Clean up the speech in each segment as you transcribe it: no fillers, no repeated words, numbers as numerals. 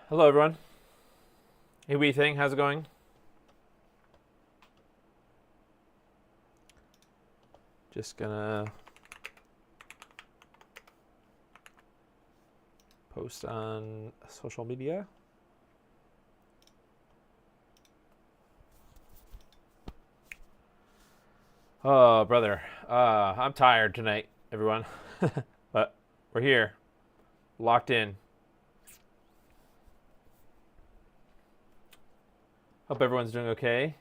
Hello, everyone. Hey, wee thing, how's it going? Just gonna post on social media. Oh, brother. I'm tired tonight, everyone. But we're here, locked in. Hope everyone's doing okay.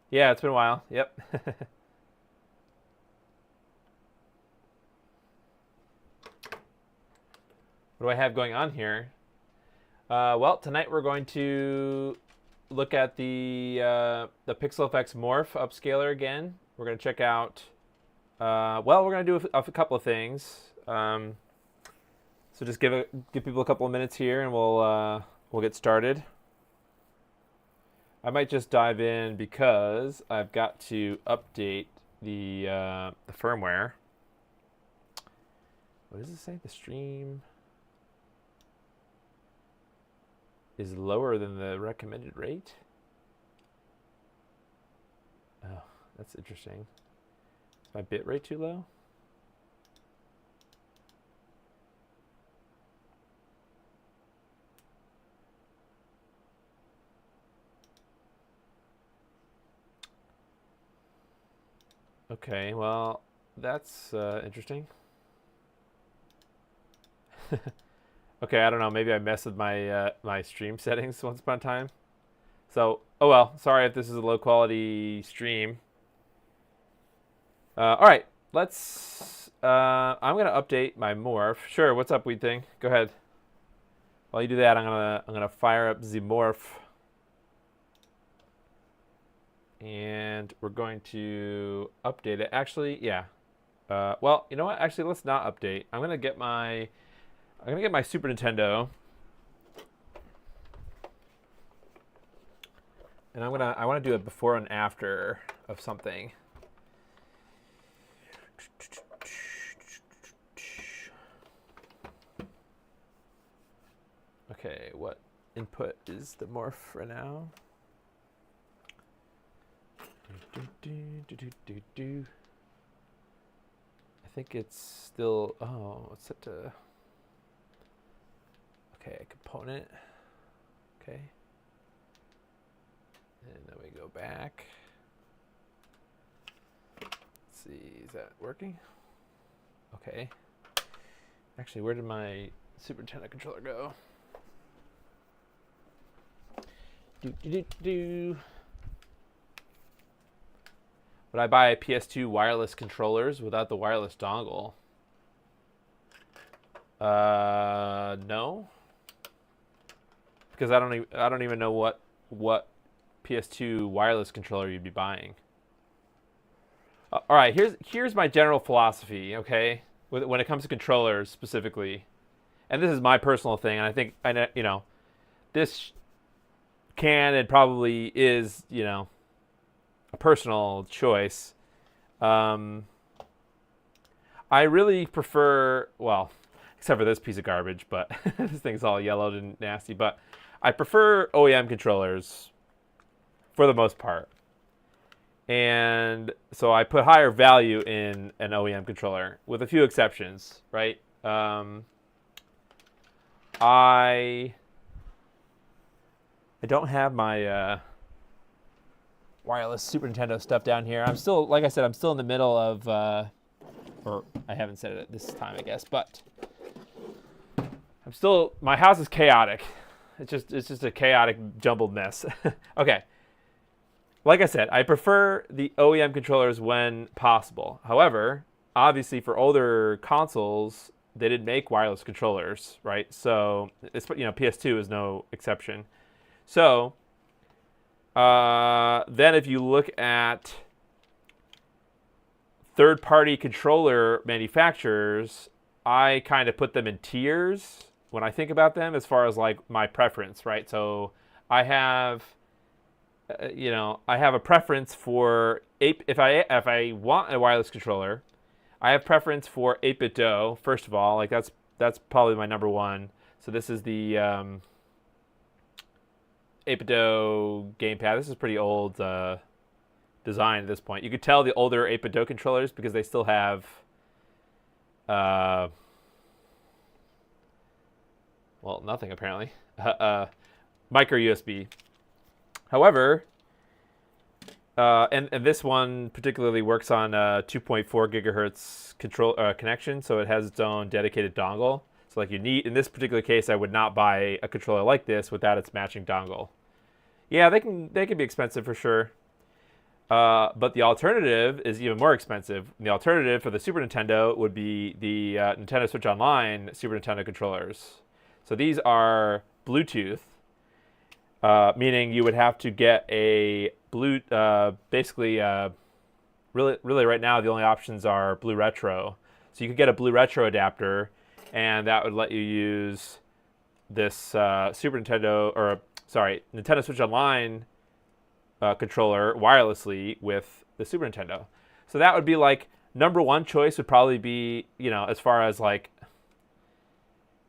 Yeah, it's been a while. Yep. What do I have going on here? Well, tonight we're going to look at the PixelFX Morph upscaler again. We're going to check out. Well, we're going to do a couple of things. So just give people a couple of minutes here, and we'll get started. I might just dive in because I've got to update the firmware. What does it say? The stream is lower than the recommended rate. Oh, that's interesting. Is my bit rate too low? Okay, well, that's interesting. Okay, I don't know. Maybe I messed with my my stream settings once upon a time. So, oh well. Sorry if this is a low quality stream. All right, let's. I'm gonna update my morph. Sure. What's up, weed thing? Go ahead. While you do that, I'm gonna fire up the morph, and we're going to update it. Actually, yeah. Well, you know what? Actually, let's not update. I'm gonna get my Super Nintendo, and I want to do a before and after of something. Okay, what input is the morph for now? I think it's still. Oh, it's set to. Okay, component. Okay. And then we go back. Let's see, is that working? Okay. Actually, where did my Super Nintendo controller go? Would I buy PS2 wireless controllers without the wireless dongle? No. Because I don't even know what PS2 wireless controller you'd be buying. All right, here's my general philosophy. Okay, when it comes to controllers specifically, and this is my personal thing, and I think this can and probably is a personal choice. I really prefer, well, except for this piece of garbage, but this thing's all yellowed and nasty, but I prefer OEM controllers for the most part. And so I put higher value in an OEM controller, with a few exceptions, right? I don't have my wireless Super Nintendo stuff down here. I'm still, like I said, I'm still in the middle of, or I haven't said it at this time, I guess, but my house is chaotic. It's just a chaotic, jumbled mess. Okay. Like I said, I prefer the OEM controllers when possible. However, obviously for older consoles, they didn't make wireless controllers, right? So, PS2 is no exception. So, then if you look at third-party controller manufacturers, I kind of put them in tiers when I think about them as far as like my preference, right? So I have, I have a preference for if I want a wireless controller, I have preference for 8-bit Do. First of all, like that's probably my number one. So this is the 8BitDo gamepad. This is pretty old design at this point. You could tell the older 8BitDo controllers because they still have well, nothing apparently. Micro USB. However, and this one particularly works on 2.4 gigahertz connection, so it has its own dedicated dongle. So like you need, in this particular case, I would not buy a controller like this without its matching dongle. Yeah, they can be expensive for sure. But the alternative is even more expensive. The alternative for the Super Nintendo would be the Nintendo Switch Online Super Nintendo controllers. So these are Bluetooth, meaning you would have to get a basically, really right now the only options are Blue Retro. So you could get a Blue Retro adapter, and that would let you use this Nintendo Switch Online controller wirelessly with the Super Nintendo. So that would be like number one choice would probably be, as far as like,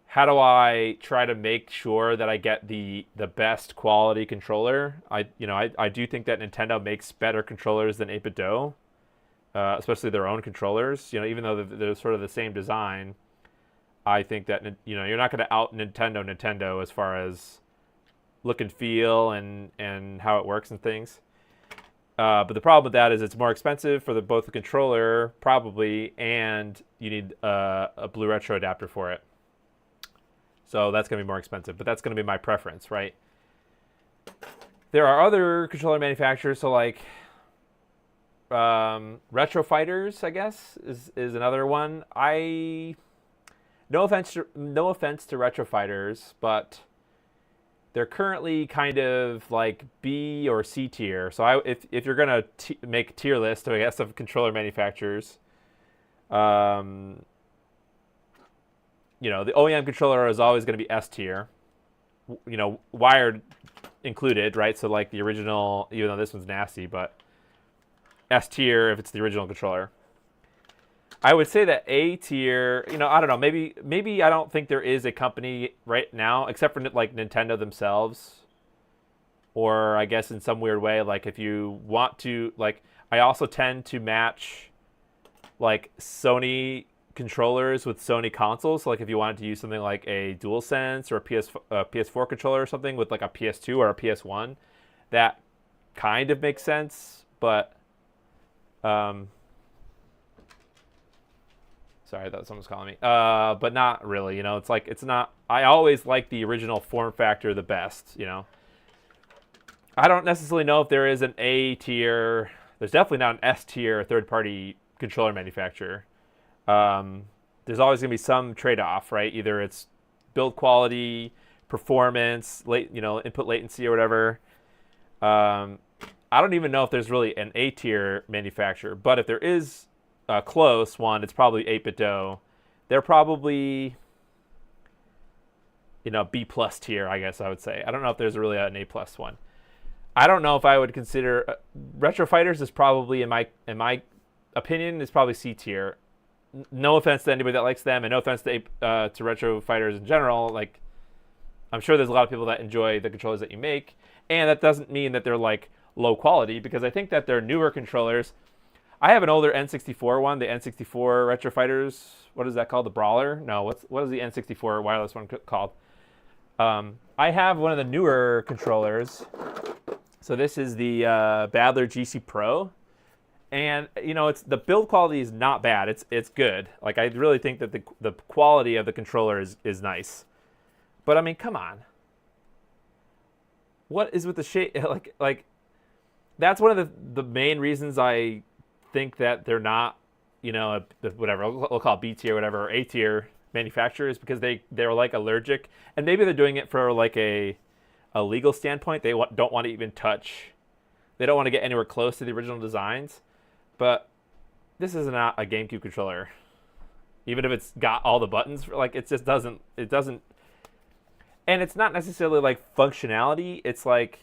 how do I try to make sure that I get the best quality controller? I do think that Nintendo makes better controllers than 8BitDo, especially their own controllers. Even though they're sort of the same design, I think that you're not going to out Nintendo as far as look and feel and how it works and things. But the problem with that is it's more expensive for both the controller probably, and you need a Blue Retro adapter for it. So that's going to be more expensive, but that's going to be my preference, right? There are other controller manufacturers, so like Retro Fighters, I guess, is another one. No offense to Retro Fighters, but they're currently kind of like B or C tier. So if you're going to make a tier list, I guess, of controller manufacturers, the OEM controller is always going to be S tier, wired included, right? So like the original, even though this one's nasty, but S tier if it's the original controller. I would say that A tier, I don't know, maybe I don't think there is a company right now, except for like Nintendo themselves, or I guess in some weird way, like if you want to, like I also tend to match like Sony controllers with Sony consoles. So like if you wanted to use something like a DualSense or a PS4 controller or something with like a PS2 or a PS1, that kind of makes sense, but sorry, I thought someone was calling me. But not really, it's like, it's not, I always like the original form factor the best, I don't necessarily know if there is an A tier. There's definitely not an S tier third-party controller manufacturer. There's always going to be some trade-off, right? Either it's build quality, performance, input latency or whatever. I don't even know if there's really an A tier manufacturer, but if there is a close one, it's probably 8BitDo. They're probably, B plus tier, I guess I would say. I don't know if there's really an A plus one. I don't know if I would consider Retro Fighters is probably in my opinion is probably C tier. No offense to anybody that likes them, and no offense to Retro Fighters in general. Like, I'm sure there's a lot of people that enjoy the controllers that you make, and that doesn't mean that they're like low quality, because I think that they're newer controllers. I have an older N64 one, the N64 Retro Fighters. What is that called? The Brawler? No, what is the N64 wireless one called? I have one of the newer controllers. So this is the Badler GC Pro. And it's the build quality is not bad. It's good. Like, I really think that the quality of the controller is nice. But I mean, come on. What is with the shape? Like that's one of the main reasons I think that they're not, whatever we'll call it B tier, whatever, or A tier manufacturers, because they're like allergic, and maybe they're doing it for like a legal standpoint. They don't want to even touch. They don't want to get anywhere close to the original designs. But this is not a GameCube controller. Even if it's got all the buttons, like it doesn't, and it's not necessarily like functionality. It's like,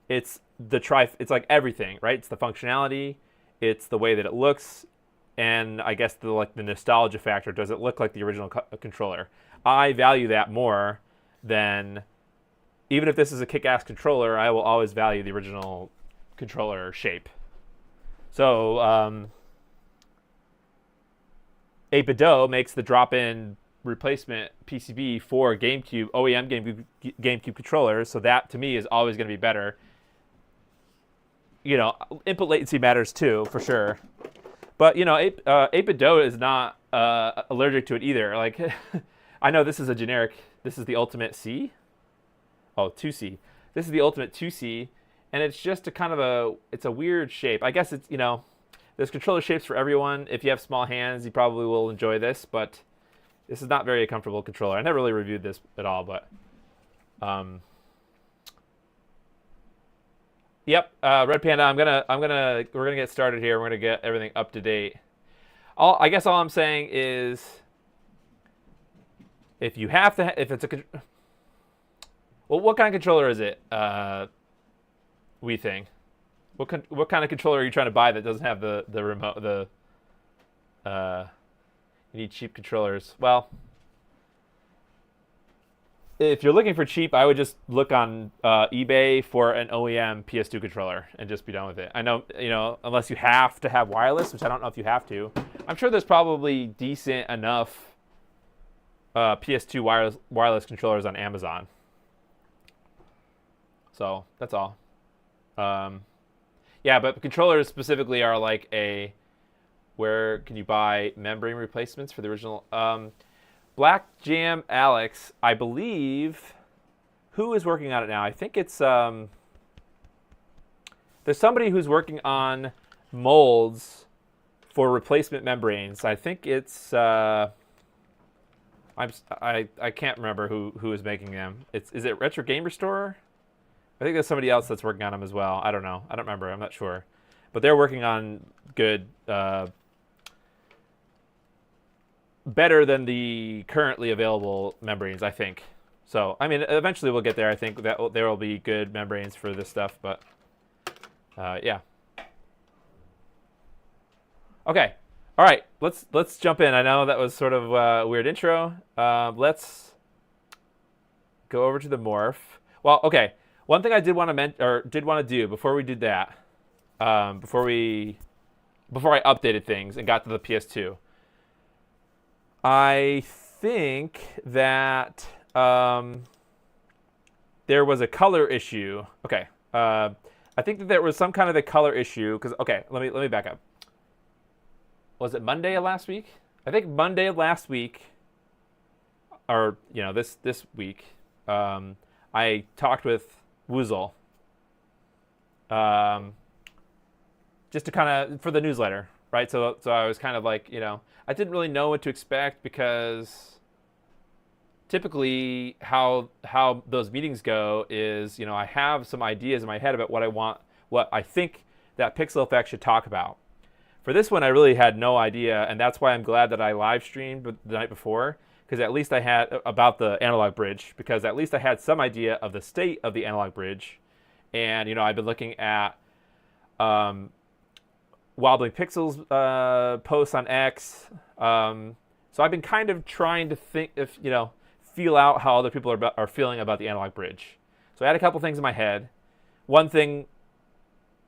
it's like everything, right? It's the functionality, it's the way that it looks, and I guess the nostalgia factor. Does it look like the original controller? I value that more than, even if this is a kick-ass controller, I will always value the original controller shape. So 8BitDo makes the drop-in replacement PCB for GameCube, OEM GameCube controllers, so that to me is always going to be better. You know, input latency matters too, for sure. But, you know, 8BitDo is not allergic to it either. Like, I know this is a generic, this is the Ultimate C. Oh, 2C. This is the Ultimate 2C, and it's just a kind of it's a weird shape. I guess it's, you know, there's controller shapes for everyone. If you have small hands, you probably will enjoy this, but this is not very comfortable controller. I never really reviewed this at all, but yep, Red Panda, we're gonna get started here. We're gonna get everything up to date. I guess all I'm saying is, if you have to, if it's well, what kind of controller is it? We think. What kind of controller are you trying to buy that doesn't have the remote? You need cheap controllers. Well, if you're looking for cheap, I would just look on eBay for an OEM PS2 controller and just be done with it. I know, you know, unless you have to have wireless, which I don't know if you have to. I'm sure there's probably decent enough PS2 wireless controllers on Amazon. So that's all. Yeah, but controllers specifically are like where can you buy membrane replacements for the original? Black Jam Alex, I believe, who is working on it now? I think it's there's somebody who's working on molds for replacement membranes. I think it's I can't remember who is making them. Is it Retro Gamer Store? I think there's somebody else that's working on them as well. I don't know. I don't remember. I'm not sure. But they're working on good, better than the currently available membranes, I think. So, I mean, eventually we'll get there. I think that there will be good membranes for this stuff. But, yeah. Okay. All right. Let's jump in. I know that was sort of a weird intro. Let's go over to the Morph. Well, okay. One thing I did want to do before we did that, before I updated things and got to the PS2, I think that there was a color issue. Okay, I think that there was some kind of a color issue because let me back up. Was it Monday of last week? I think Monday of last week, or you know this week, I talked with Woozle, just to kind of for the newsletter, right? So I was kind of like, you know, I didn't really know what to expect because typically how those meetings go is, you know, I have some ideas in my head about what I think that PixelFX should talk about. For this one, I really had no idea, and that's why I'm glad that I live streamed the night before, because at least I had about the analog bridge, because at least I had some idea of the state of the analog bridge. And, you know, I've been looking at Wobbling Pixels posts on X. So I've been kind of trying to feel out how other people are feeling about the analog bridge. So I had a couple things in my head. One thing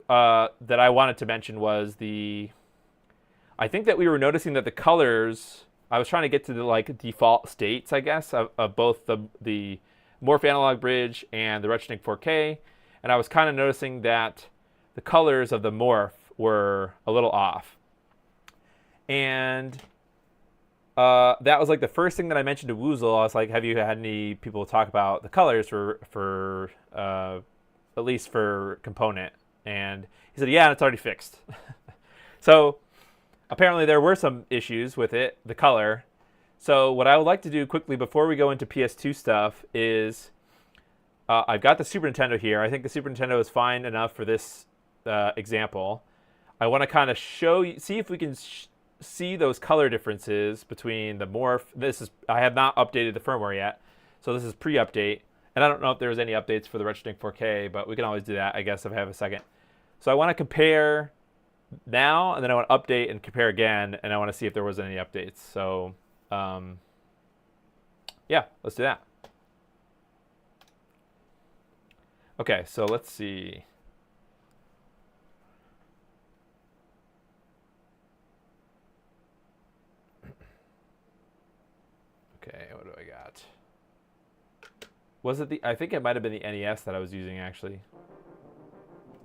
that I wanted to mention was I think that we were noticing that the colors, I was trying to get to the default states, I guess, of both the Morph analog bridge and the Retro 4K, and I was kind of noticing that the colors of the Morph were a little off. And that was like the first thing that I mentioned to Woozle. I was like, have you had any people talk about the colors for at least for component? And he said, yeah, it's already fixed. So apparently there were some issues with it, the color. So what I would like to do quickly before we go into PS2 stuff is I've got the Super Nintendo here. I think the Super Nintendo is fine enough for this example. I want to kind of see if we can see those color differences between the Morph. I have not updated the firmware yet, so this is pre-update. And I don't know if there's any updates for the Retro 4K, but we can always do that, I guess, if I have a second. So I want to compare now, and then I want to update and compare again, and I want to see if there was any updates. So, yeah, let's do that. Okay, so let's see. Okay, what do I got? Was it the... I think it might have been the NES that I was using, actually.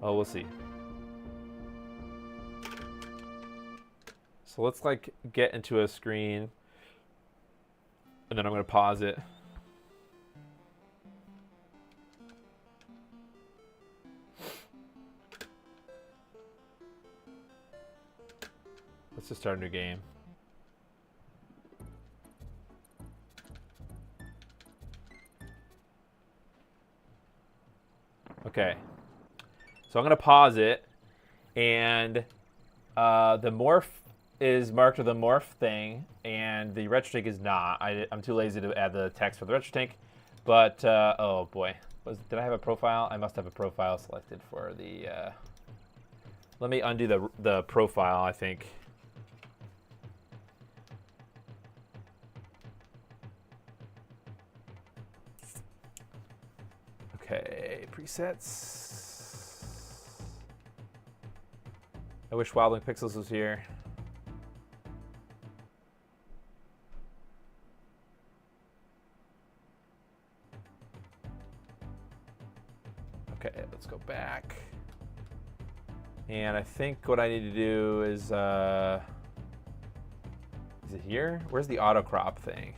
Oh, we'll see. So let's, like, get into a screen. And then I'm going to pause it. Let's just start a new game. Okay. So I'm going to pause it. And the morph is marked with a morph thing, and the RetroTink is not. I'm too lazy to add the text for the RetroTink. But, oh boy. Did I have a profile? I must have a profile selected for the... let me undo the profile, I think. Okay, presets. I wish Wildling Pixels was here. Okay, let's go back. And I think what I need to do is it here? Where's the auto crop thing?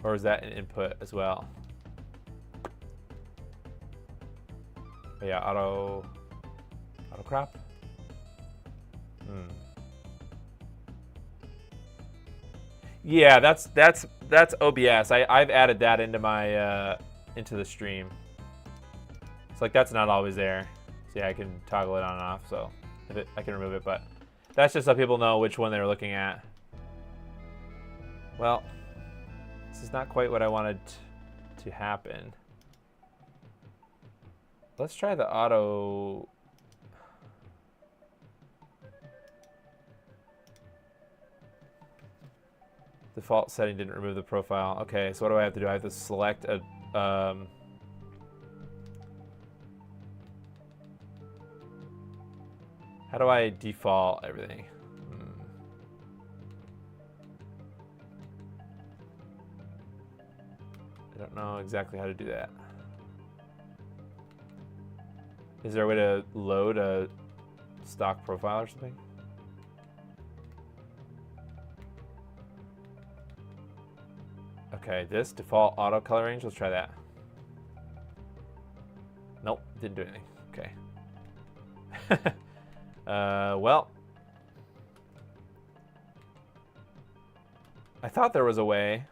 Or is that an input as well? Oh, yeah, auto crop. Yeah, that's OBS. I've added that into my into the stream. It's like that's not always there. So yeah, I can toggle it on and off. So I can remove it, but that's just so people know which one they're looking at. Well, this is not quite what I wanted to happen. Let's try the auto. Default setting didn't remove the profile. Okay, so what do I have to do? I have to select a... how do I default everything? I don't know exactly how to do that. Is there a way to load a stock profile or something? Okay, this default auto color range, let's try that. Nope, didn't do anything. Okay. Well. I thought there was a way.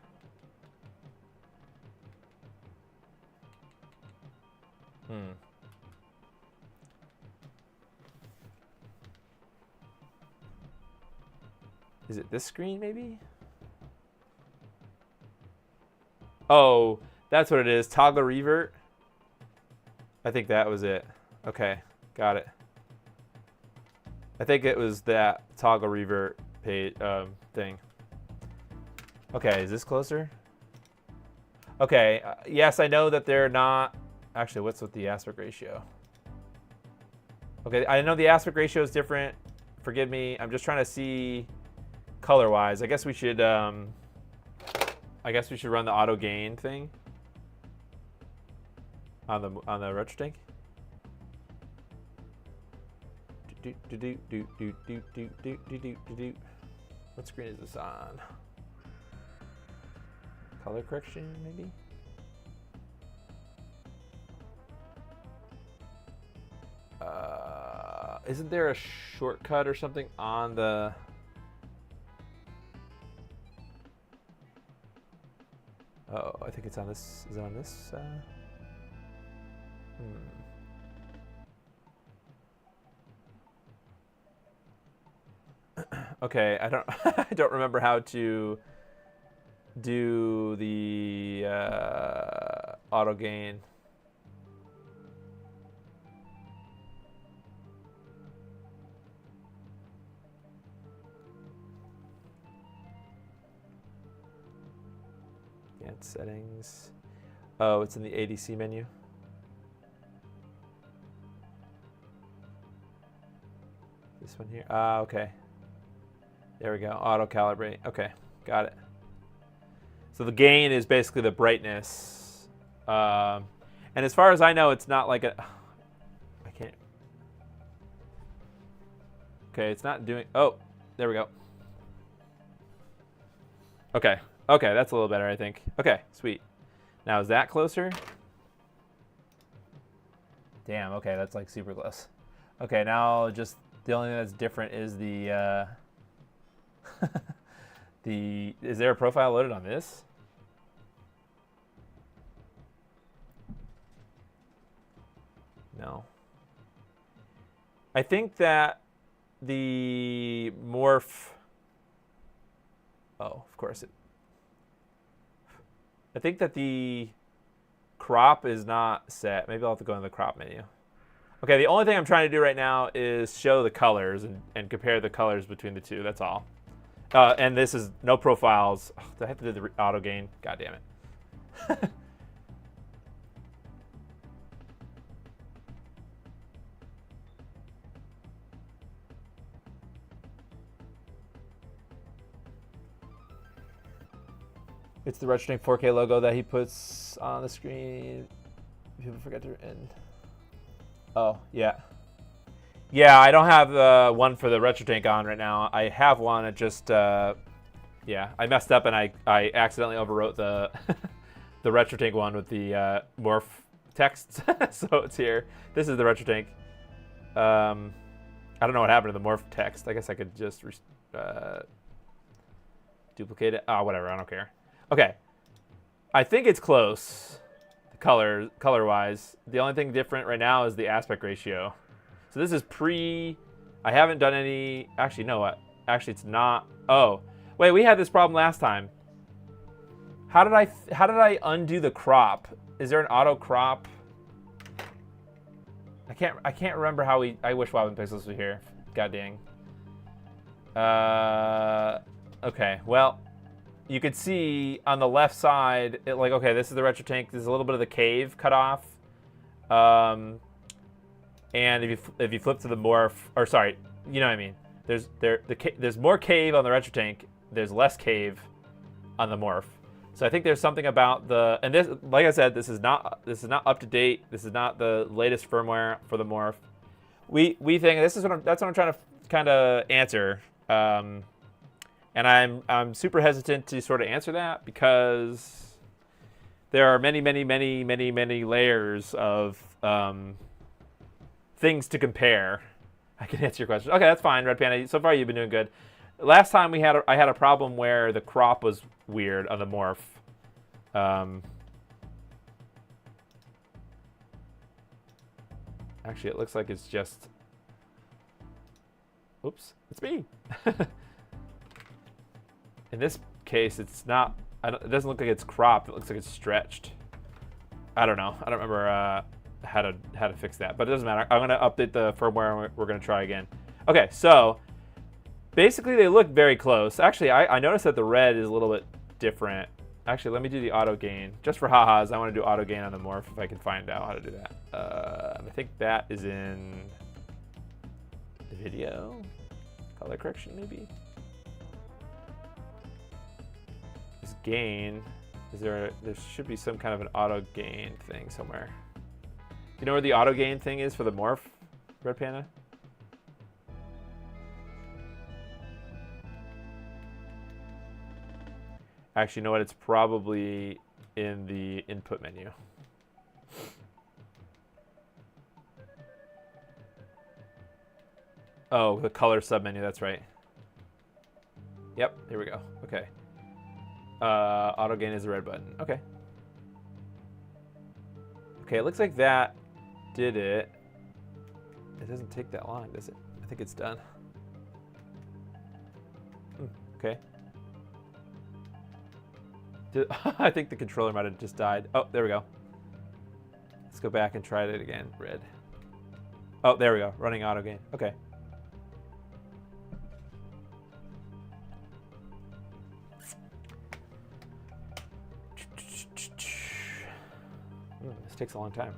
Is it this screen, maybe? Oh, that's what it is. Toggle revert. I think that was it. Okay, got it. I think it was that toggle revert page thing. Okay, is this closer? Okay, yes, I know that they're not... Actually, what's with the aspect ratio? Okay, I know the aspect ratio is different. Forgive me. I'm just trying to see color-wise. I guess we should run the auto gain thing on the RetroTink. What screen is this on? Color correction, maybe? Isn't there a shortcut or something on the... Oh, I think it's on this. Is it on this? Okay, I don't. I don't remember how to do the auto gain. settings. Oh, it's in the ADC menu. This one here. Ah, okay. There we go. Auto calibrate. Okay, got it. So the gain is basically the brightness. And as far as I know, it's not like a... I can't... Okay, it's not doing... Oh, there we go. Okay. Okay, that's a little better, I think. Okay, sweet. Now, is that closer? Damn, okay, that's like super close. Okay, now just the only thing that's different is the... Is there a profile loaded on this? No. I think that the Morph... Oh, of course it... I think that the crop is not set. Maybe I'll have to go into the crop menu. Okay, the only thing I'm trying to do right now is show the colors and compare the colors between the two. That's all. And this is no profiles. Oh, do I have to do the auto gain? God damn it. It's the RetroTank 4K logo that he puts on the screen. People forget to end. Oh, yeah. Yeah, I don't have one for the RetroTank on right now. I have one. It just, yeah, I messed up and I accidentally overwrote the the RetroTank one with the Morph text, so it's here. This is the RetroTank. I don't know what happened to the Morph text. I guess I could just duplicate it. Oh, whatever. I don't care. Okay, I think it's close, color-wise. The only thing different right now is the aspect ratio. So this is pre. I haven't done any. Actually, no. What? Actually, it's not. Oh, wait. We had this problem last time. How did I undo the crop? Is there an auto crop? I can't remember how we. I wish Wobbin Pixels was here. God dang. Okay. Well. You could see on the left side, okay, this is the RetroTank. There's a little bit of the cave cut off, and if you flip to the Morph, or sorry, you know what I mean. There's more cave on the RetroTank. There's less cave on the Morph. So I think there's something about and this, like I said, this is not up to date. This is not the latest firmware for the Morph. We think that's what I'm trying to kind of answer. And I'm super hesitant to sort of answer that because there are many layers of things to compare. I can answer your question. Okay, that's fine, Red Panda. So far, you've been doing good. Last time I had a problem where the crop was weird on the Morph. Actually, it looks like it's just. Oops, it's me. In this case, it's not. It doesn't look like it's cropped. It looks like it's stretched. I don't know. I don't remember how to fix that, but it doesn't matter. I'm gonna update the firmware and we're gonna try again. Okay, so basically they look very close. Actually, I noticed that the red is a little bit different. Actually, let me do the auto gain just for ha-has. I want to do auto gain on the Morph if I can find out how to do that. I think that is in the video color correction maybe. This gain, there should be some kind of an auto gain thing somewhere. You know where the auto gain thing is for the Morph, Red Panda? Actually, you know what? It's probably in the input menu. Oh, the color submenu, that's right. Yep, here we go. Okay. Auto gain is the red button. Okay. Okay, it looks like that did it. It doesn't take that long, does it? I think it's done. Okay. I think the controller might have just died. Oh, there we go. Let's go back and try it again. Red. Oh, there we go. Running auto gain. Okay. This takes a long time.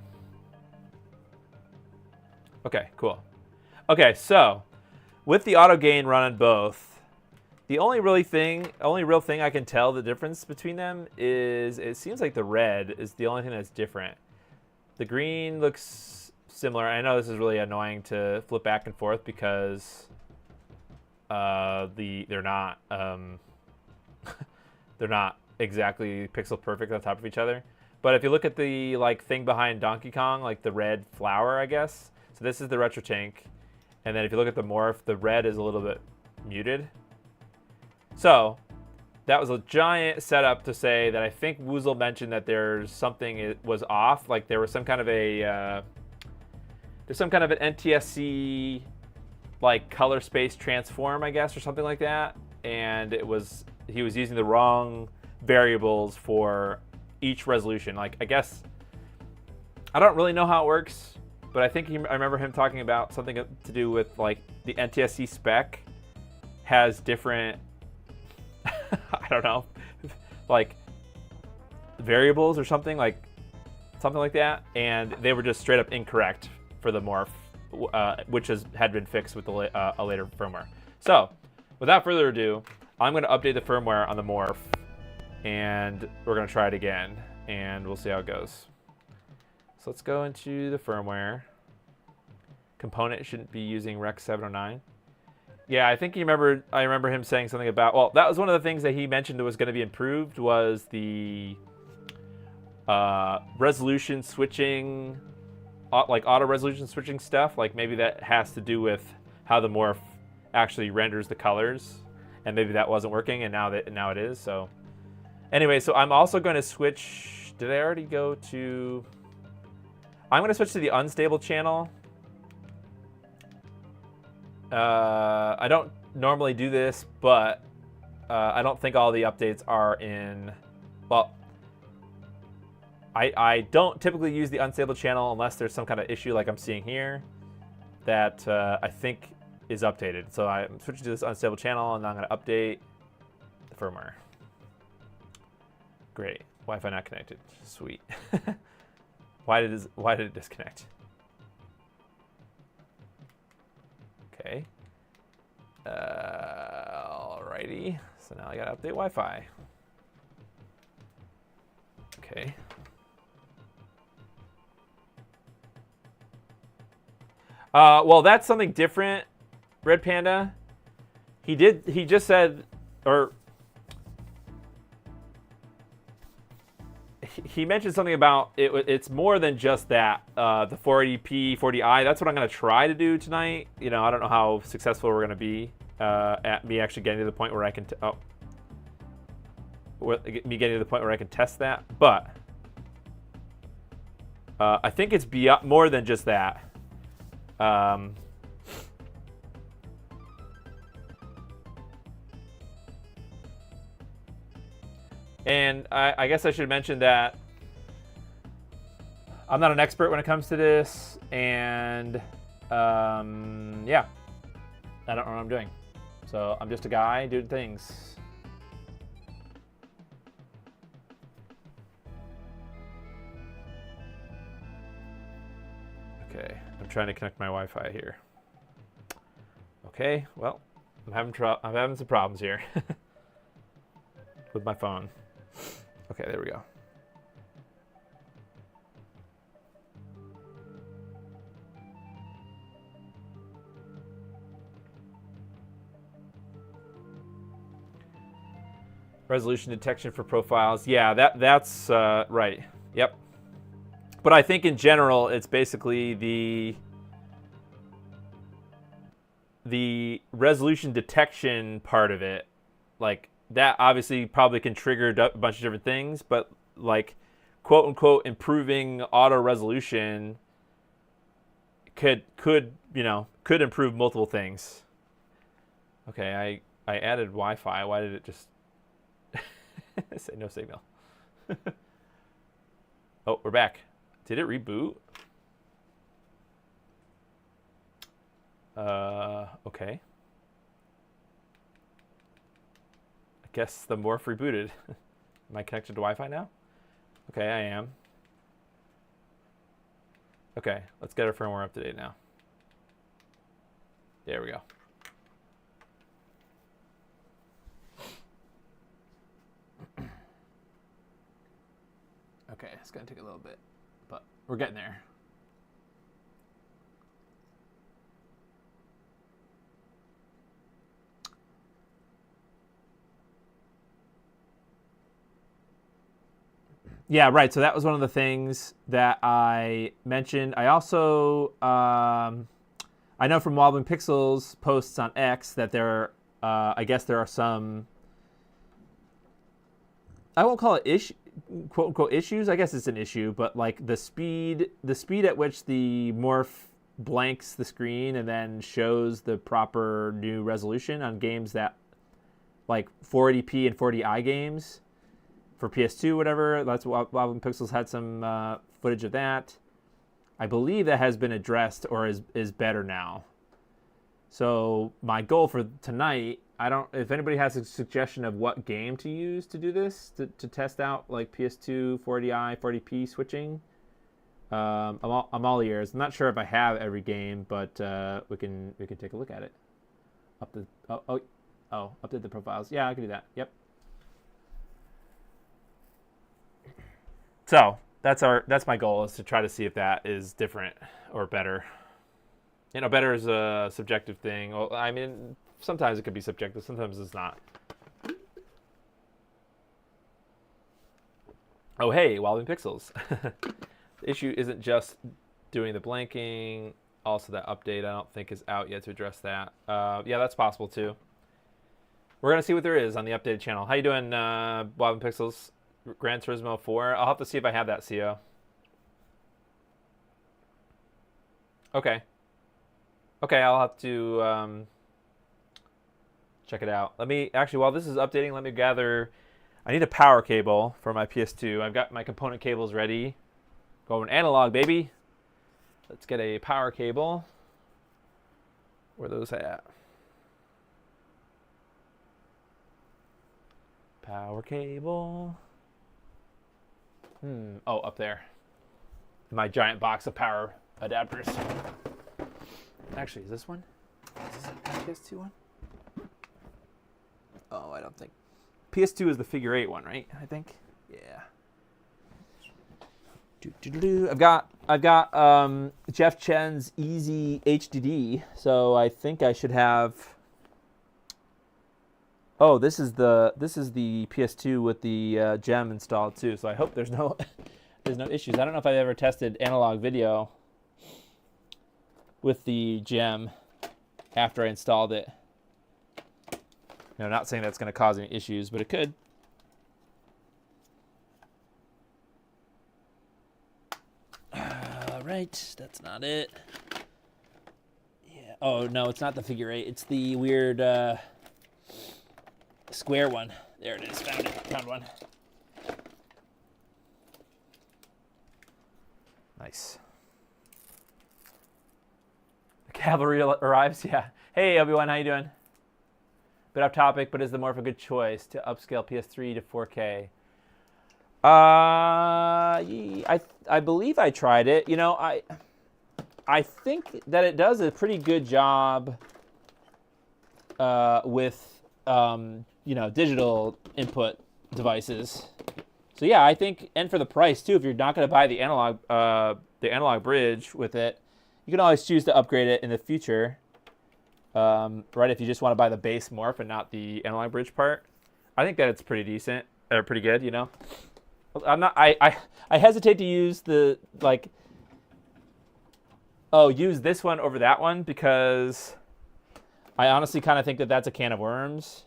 Okay, cool. Okay, so with the auto gain run on both, the only real thing I can tell the difference between them is it seems like the red is the only thing that's different. The green looks similar. I know this is really annoying to flip back and forth because they're not they're not exactly pixel perfect on top of each other. But if you look at the thing behind Donkey Kong, like the red flower, I guess. So this is the retro tank, and then if you look at the Morph, the red is a little bit muted. So that was a giant setup to say that I think Woozle mentioned that there's something it was off, like there was some kind of a there's some kind of an NTSC like color space transform, I guess, or something like that, and he was using the wrong variables for each resolution. Like, I guess I don't really know how it works, but I think I remember him talking about something to do with like the NTSC spec has different I don't know, like variables or something like that, and they were just straight up incorrect for the Morph, which had been fixed with a later firmware. So, without further ado, I'm going to update the firmware on the Morph, and we're going to try it again, and we'll see how it goes. So let's go into the firmware. Component shouldn't be using Rec 709. Yeah, I think I remember him saying something about, well, that was one of the things that he mentioned that was going to be improved was the resolution switching, like auto resolution switching stuff. Like maybe that has to do with how the Morph actually renders the colors, and maybe that wasn't working, and now it is. So anyway, so I'm also going to switch. Did I already go to? I'm going to switch to the unstable channel. I don't normally do this, but I don't think all the updates are in. Well, I don't typically use the unstable channel unless there's some kind of issue like I'm seeing here that I think is updated. So I'm switching to this unstable channel, and I'm going to update the firmware. Great. Wi-Fi not connected. Sweet. Why did it disconnect? Okay. Alrighty. So now I gotta update Wi-Fi. Okay. Well, that's something different, Red Panda. He just said, or he mentioned something about it's more than just that. The 480p, 40i. That's what I'm going to try to do tonight. You know, I don't know how successful we're going to be at me actually getting to the point where I can me getting to the point where I can test that. But I think it's more than just that. And I guess I should mention that I'm not an expert when it comes to this, and yeah, I don't know what I'm doing. So I'm just a guy doing things. Okay, I'm trying to connect my Wi-Fi here. Okay, well, I'm having some problems here with my phone. Okay, there we go. Resolution detection for profiles. Yeah, that's right. Yep. But I think in general, it's basically the resolution detection part of it. Like, that obviously probably can trigger a bunch of different things, but like, quote unquote, improving auto resolution could improve multiple things. Okay, I added Wi-Fi. Why did it just say no signal? Oh, we're back. Did it reboot? Okay. I guess the Morph rebooted. Am I connected to Wi-Fi now? Okay, I am. Okay, let's get our firmware up to date now. There we go. Okay, it's gonna take a little bit, but we're getting there. Yeah, right. So that was one of the things that I mentioned. I also, I know from Wobbling Pixels posts on X that there, I guess there are some, I won't call it quote unquote issues. I guess it's an issue, but like the speed at which the Morph blanks the screen and then shows the proper new resolution on games that, like 480p and 40i games. For PS2, whatever, that's what Wobbling Pixels had some footage of that. I believe that has been addressed or is better now. So my goal for tonight, if anybody has a suggestion of what game to use to do this, to test out like PS2, 40i, 40p switching, I'm all ears. I'm not sure if I have every game, but we can take a look at it. Update the profiles. Yeah, I can do that. Yep. So that's my goal, is to try to see if that is different or better. You know, better is a subjective thing. Well, I mean, sometimes it could be subjective, sometimes it's not. Oh, hey, Wobbling Pixels. The issue isn't just doing the blanking. Also, that update I don't think is out yet to address that. Yeah, that's possible too. We're gonna see what there is on the updated channel. How you doing, Wobbling Pixels? Gran Turismo 4. I'll have to see if I have that CO. Okay. Okay, I'll have to check it out. Let me, actually, while this is updating, let me gather. I need a power cable for my PS2. I've got my component cables ready. Going analog, baby. Let's get a power cable. Where are those at? Power cable. Oh, up there. My giant box of power adapters. Actually, is this one? Is this a PS2 one? Oh, I don't think. PS2 is the figure 8 one, right? I think. Yeah. I've got Jeff Chen's Easy HDD, so I think I should have. Oh, this is the PS2 with the gem installed too. So I hope there's no issues. I don't know if I've ever tested analog video with the gem after I installed it. You know, not saying that's going to cause any issues, but it could. Right, that's not it. Yeah. Oh no, it's not the figure 8. It's the weird. Square one. There it is. Found it. Found one. Nice. The cavalry arrives. Yeah. Hey, Obi-Wan. How you doing? Bit off topic, but is the Morph a good choice to upscale PS3 to 4K? I believe I tried it. You know, I think that it does a pretty good job with you know, digital input devices. So yeah, I think, and for the price too, if you're not going to buy the analog bridge with it, you can always choose to upgrade it in the future. Right, if you just want to buy the base Morph and not the analog bridge part, I think that it's pretty decent or pretty good. You know, I hesitate to use the use this one over that one because I honestly kind of think that that's a can of worms.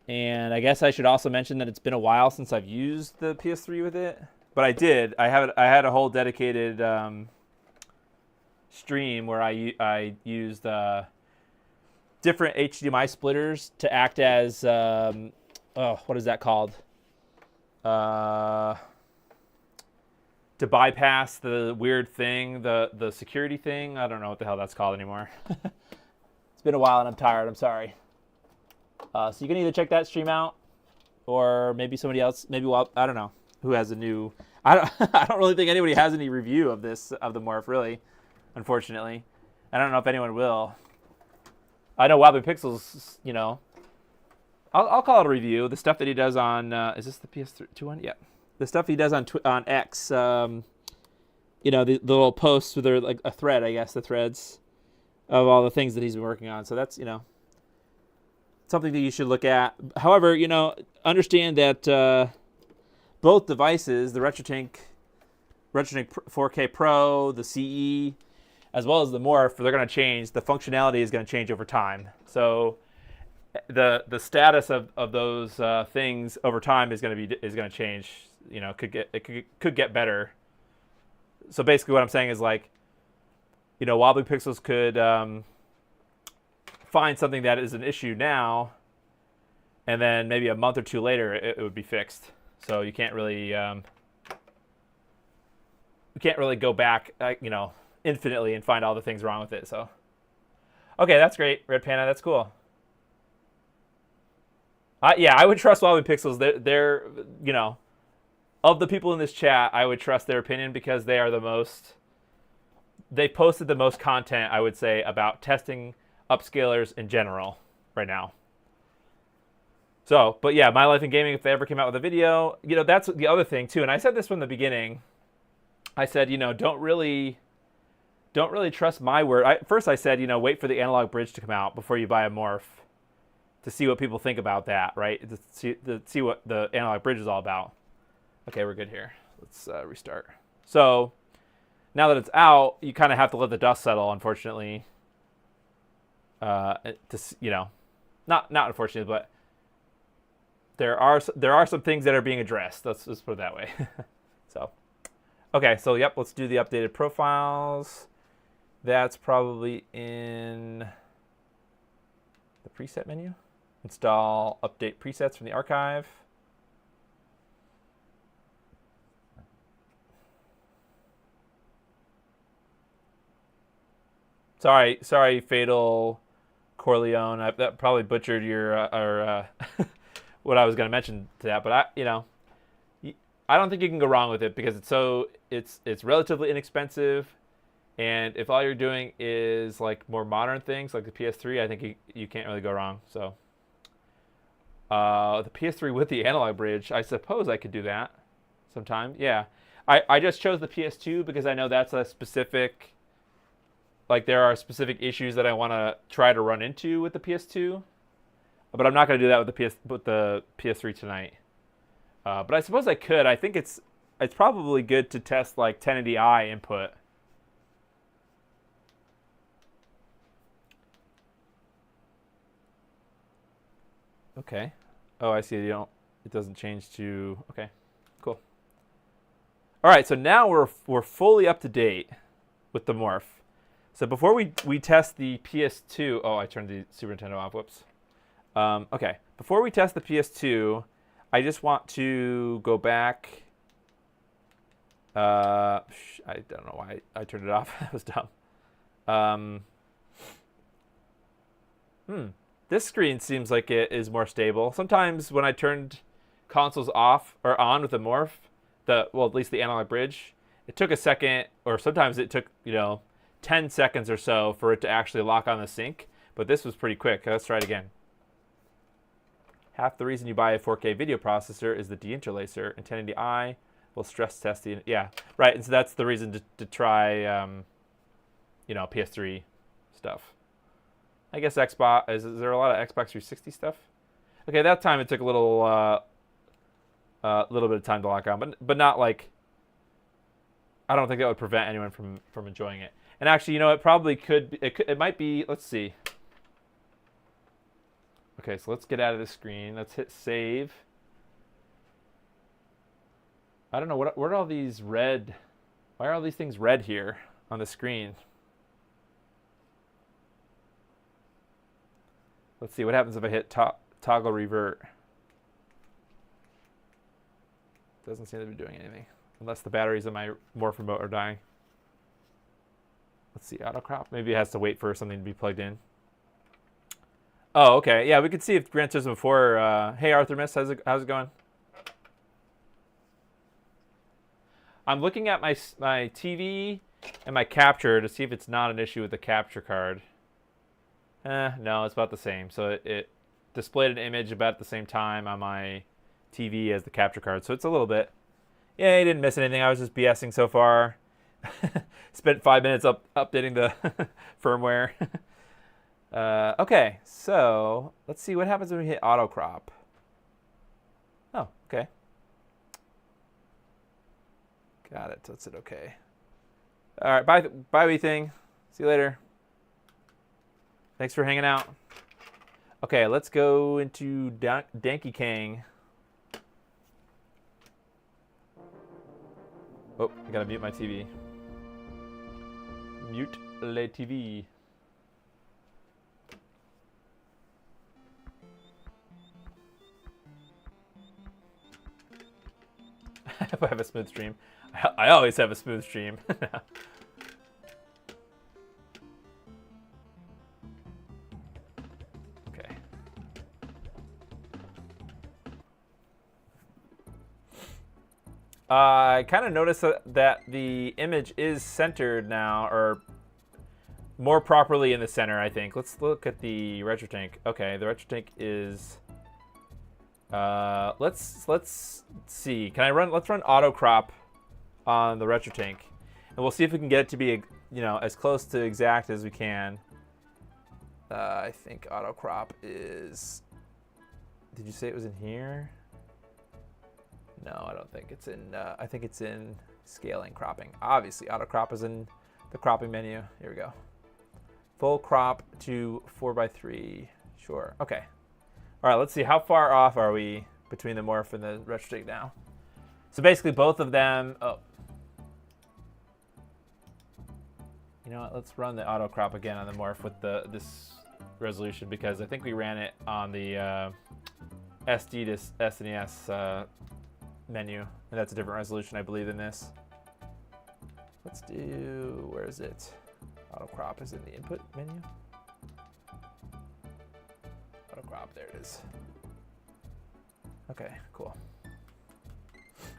And I guess I should also mention that it's been a while since I've used the PS3 with it. But I did. I had a whole dedicated stream where I used different HDMI splitters to act as what is that called? To bypass the weird thing, the security thing. I don't know what the hell that's called anymore. It's been a while and I'm tired. I'm sorry. So you can either check that stream out, or maybe somebody else. Maybe I don't know who has a new. I don't, I don't really think anybody has any review of this, of the Morph, really, unfortunately. I don't know if anyone will. I know Wobbly Pixels, you know. I'll call it a review. The stuff that he does on, is this the PS2 one? Yeah. The stuff he does on X, you know, the little posts with their, like a thread, I guess, the threads of all the things that he's been working on. So that's, you know, something that you should look at. However, you know, understand that both devices, the RetroTink 4K Pro, the CE, as well as the Morph, they're going to change. The functionality is going to change over time. So the status of those things over time is going to change. You know, could get better. So basically, what I'm saying is, like, you know, Wobbly Pixels could find something that is an issue now, and then maybe a month or two later it would be fixed. So you can't really go back, you know, infinitely and find all the things wrong with it. So, okay, that's great, Red Panda. That's cool. Yeah, I would trust Wobbly Pixels. They're, you know, of the people in this chat, I would trust their opinion because they are the most. They posted the most content, I would say, about testing upscalers in general right now. So, but yeah, My Life in Gaming, if they ever came out with a video, you know, that's the other thing too. And I said this from the beginning. I said, you know, don't really trust my word. First I said, you know, wait for the analog bridge to come out before you buy a Morph to see what people think about that, right? To see what the analog bridge is all about. Okay, we're good here. Let's restart. So now that it's out, you kind of have to let the dust settle, unfortunately. You know, not unfortunately, but there are some things that are being addressed. Let's just put it that way. So, okay, so yep, let's do the updated profiles. That's probably in the preset menu. Install update presets from the archive. Sorry, Fatal Corleone. That probably butchered your what I was going to mention to that, but I don't think you can go wrong with it because it's relatively inexpensive, and if all you're doing is like more modern things like the PS3, I think you can't really go wrong. So the PS3 with the analog bridge, I suppose I could do that sometime. Yeah, I just chose the PS2 because I know that's a specific. Like, there are specific issues that I want to try to run into with the PS2, but I'm not going to do that with the PS3 tonight. But I suppose I could. I think it's probably good to test like 1080i input. Okay. Oh, I see. It doesn't change to. Okay. Cool. All right. So now we're fully up to date with the Morph. So before we test the PS2, oh, I turned the Super Nintendo off. Whoops. Okay. Before we test the PS2, I just want to go back. I don't know why I turned it off. That was dumb. This screen seems like it is more stable. Sometimes when I turned consoles off or on with the Morph, at least the analog bridge, it took a second, or sometimes it took, 10 seconds or so for it to actually lock on the sync. But this was pretty quick. Let's try it again. Half the reason you buy a 4K video processor is the deinterlacer, and 1080i will stress test the. Yeah, right. And so that's the reason to try, PS3 stuff. I guess Xbox. Is there a lot of Xbox 360 stuff? Okay, that time it took a little bit of time to lock on, but not like. I don't think that would prevent anyone from enjoying it. And actually, it probably could. It might be. Let's see. Okay, so let's get out of the screen. Let's hit save. I don't know what are all these red. Why are all these things red here on the screen? Let's see what happens if I hit toggle revert. Doesn't seem to be doing anything unless the batteries in my Morph remote are dying. Let's see, auto crop. Maybe it has to wait for something to be plugged in. Oh, okay. Yeah, we could see if Gran Turismo 4. Hey, Arthur Miss, how's it going? I'm looking at my TV and my capture to see if it's not an issue with the capture card. No, it's about the same. So it displayed an image about at the same time on my TV as the capture card. So it's a little bit. Yeah, I didn't miss anything. I was just BSing so far. Spent 5 minutes updating the firmware. Okay, so let's see what happens when we hit auto crop. Oh, okay. Got it. That's it. Okay. All right. Bye, wee thing. See you later. Thanks for hanging out. Okay, let's go into Danky Kang. Oh, I gotta mute my TV. Mute le TV. If I have a smooth stream. I always have a smooth stream. Okay. I kind of noticed that the image is centered now, or more properly in the center, I think. Let's look at the retro tank. Okay, the retro tank is... let's see. Let's run auto crop on the retro tank, and we'll see if we can get it to be, as close to exact as we can. I think auto crop is... Did you say it was in here? No, I don't think it's in... I think it's in scaling cropping. Obviously, auto crop is in the cropping menu. Here we go. Full crop to 4:3. Sure. Okay. All right, let's see. How far off are we between the Morph and the retro tank now? So basically, both of them... Oh. You know what? Let's run the auto crop again on the Morph with this resolution, because I think we ran it on the SD to SNES menu, and that's a different resolution, I believe, than this. Let's do... Where is it? Auto crop is in the input menu. Auto crop, there it is. Okay, cool.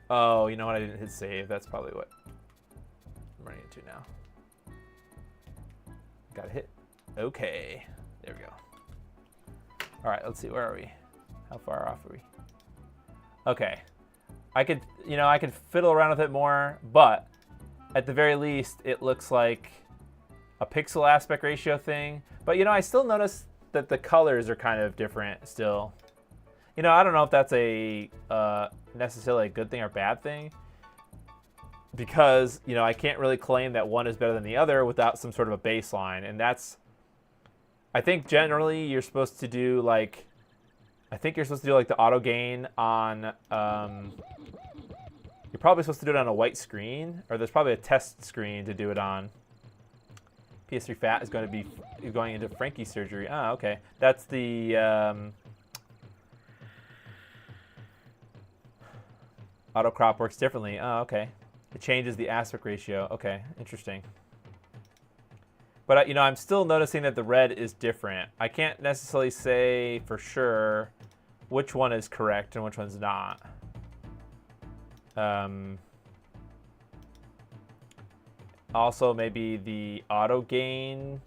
Oh, you know what? I didn't hit save. That's probably what I'm running into now. Got to hit okay. There we go. All right, let's see. Where are we? How far off are we? Okay. I could fiddle around with it more, but at the very least, it looks like a pixel aspect ratio thing. But, I still notice that the colors are kind of different still. I don't know if that's a necessarily a good thing or bad thing, because, I can't really claim that one is better than the other without some sort of a baseline. And that's, I think generally you're supposed to do like the auto gain on, you're probably supposed to do it on a white screen, or there's probably a test screen to do it on. PS3 Fat is going to be going into Frankie's surgery. Ah, okay. That's the auto crop works differently. Oh, okay. It changes the aspect ratio. Okay, interesting. But I'm still noticing that the red is different. I can't necessarily say for sure which one is correct and which one's not. Also, maybe the auto gain.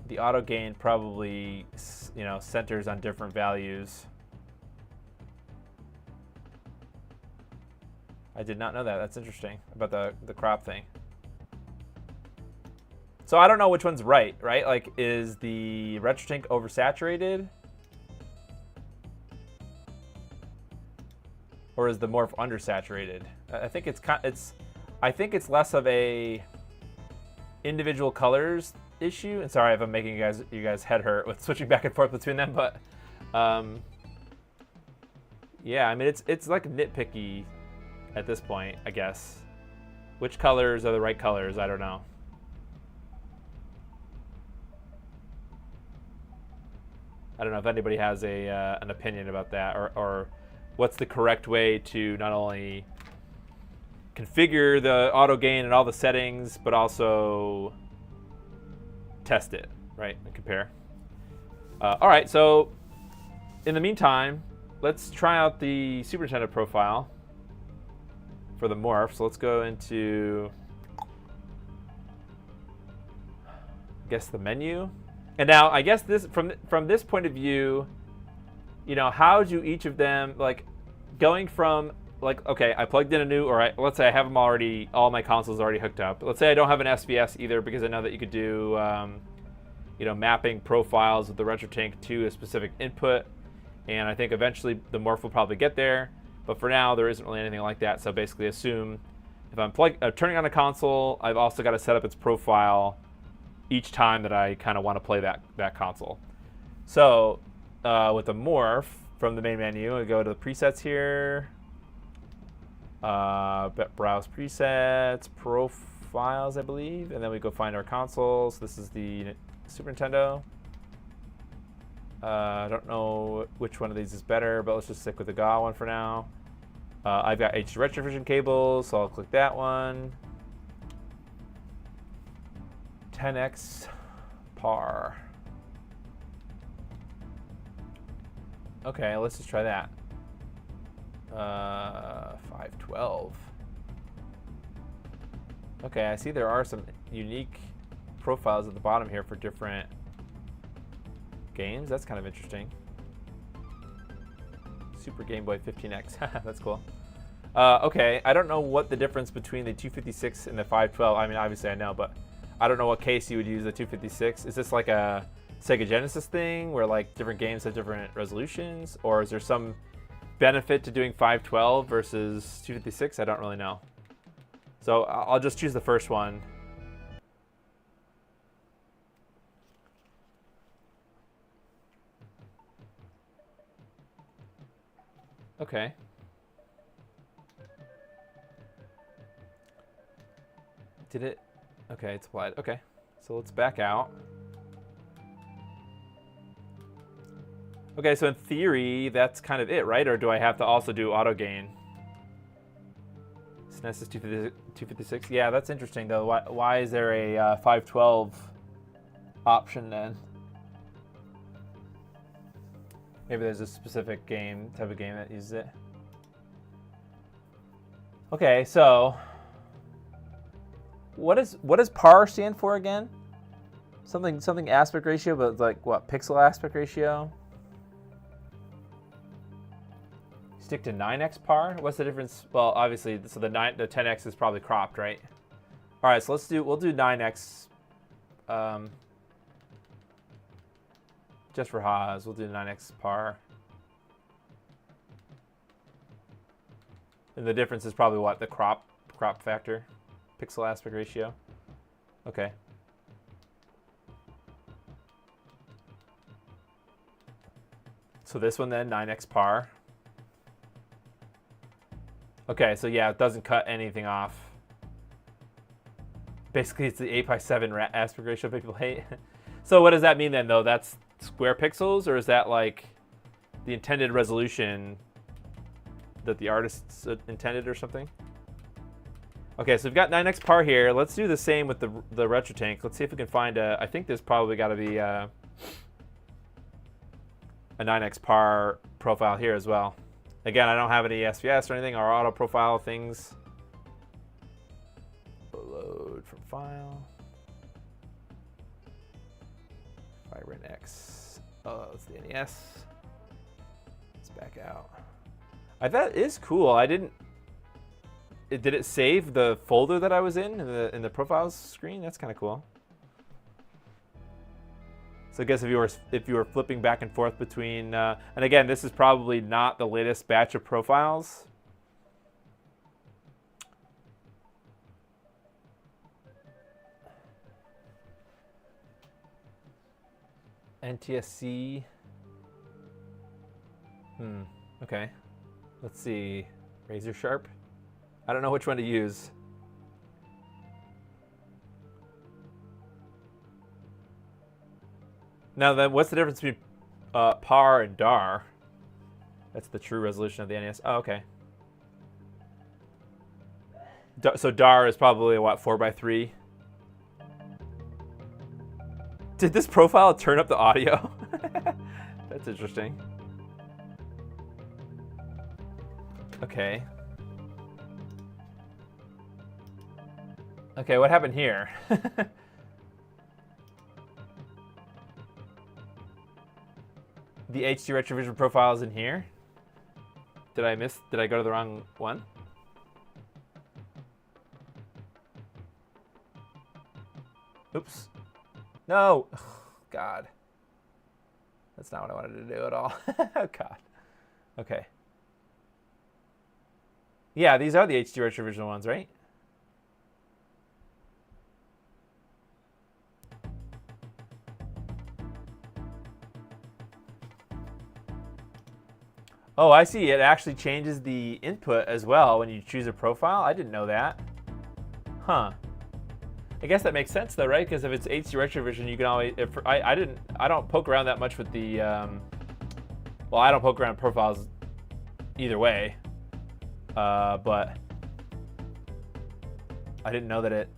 The auto gain probably, centers on different values. I did not know that. That's interesting about the crop thing. So I don't know which one's right? Like, is the retro tank oversaturated? Or is the Morph undersaturated? I think it's less of a individual colors issue. And sorry if I'm making you guys head hurt with switching back and forth between them, but yeah, I mean it's like nitpicky at this point, I guess. Which colors are the right colors? I don't know. I don't know if anybody has an opinion about that, or what's the correct way to not only configure the auto gain and all the settings, but also test it, right, and compare. All right, so in the meantime, let's try out the Super Nintendo profile for the Morph. So let's go into, I guess, the menu. And now I guess this from this point of view, you know, how do each of them, like, going from, like, okay, I plugged in a new, or let's say I have them already, all my consoles already hooked up. Let's say I don't have an SVS either, because I know that you could do, you know, mapping profiles with the RetroTink to a specific input. And I think eventually the Morph will probably get there. But for now, there isn't really anything like that. So basically assume if I'm turning on a console, I've also got to set up its profile each time that I kind of want to play that console. So with the Morph, from the main menu, I go to the presets here, browse presets, profiles, I believe, and then we go find our consoles. This is the Super Nintendo. I don't know which one of these is better, but let's just stick with the GA one for now. I've got HD Retrovision cables, so I'll click that one. 10x par. Okay, let's just try that. 512. Okay, I see there are some unique profiles at the bottom here for different games. That's kind of interesting. Super Game Boy 15X. That's cool. Okay, I don't know what the difference between the 256 and the 512. I mean, obviously I know, but I don't know what case you would use the 256. Is this like a Sega Genesis thing where like different games have different resolutions, or is there some benefit to doing 512 versus 256? I don't really know. So I'll just choose the first one. Okay. Did it? Okay, it's applied. Okay, so let's back out. Okay, so in theory, that's kind of it, right? Or do I have to also do auto gain? SNES is 256. Yeah, that's interesting, though. Why is there a 512 option then? Maybe there's a specific type of game that uses it. Okay, so what does PAR stand for again? Something aspect ratio, but like what, pixel aspect ratio? Stick to 9x par. What's the difference? Well, obviously, so the 10x is probably cropped, right? All right, so we'll do 9x. Just for Haas, we'll do 9x par. And the difference is probably what, the crop factor, pixel aspect ratio. Okay. So this one then, 9x par. Okay, so yeah, it doesn't cut anything off. Basically, it's the 8:7 aspect ratio people hate. So what does that mean then, though? That's square pixels, or is that like the intended resolution that the artists intended or something? Okay, so we've got 9x par here. Let's do the same with the RetroTink. Let's see if we can find I think there's probably got to be a 9x par profile here as well. Again, I don't have any SVS or anything, or auto profile things. Load from file. FireNX. Oh, it's the NES. Let's back out. That is cool. Did it save the folder that I was in the profiles screen? That's kind of cool. So I guess if you were flipping back and forth between, and again, this is probably not the latest batch of profiles. NTSC. Okay. Let's see. Razor Sharp. I don't know which one to use. Now then, what's the difference between PAR and DAR? That's the true resolution of the NES. Oh, okay. So DAR is probably what, 4:3? Did this profile turn up the audio? That's interesting. Okay. Okay, what happened here? The HD retrovision profile is in here. Did I go to the wrong one? Oops. No. Oh, God. That's not what I wanted to do at all. Oh, God. Okay. Yeah, these are the HD retrovision ones, right? Oh, I see. It actually changes the input as well when you choose a profile. I didn't know that. Huh. I guess that makes sense though, right? Because if it's HD retrovision, you can always. I don't poke around that much with the. Well, I don't poke around profiles either way, but I didn't know that it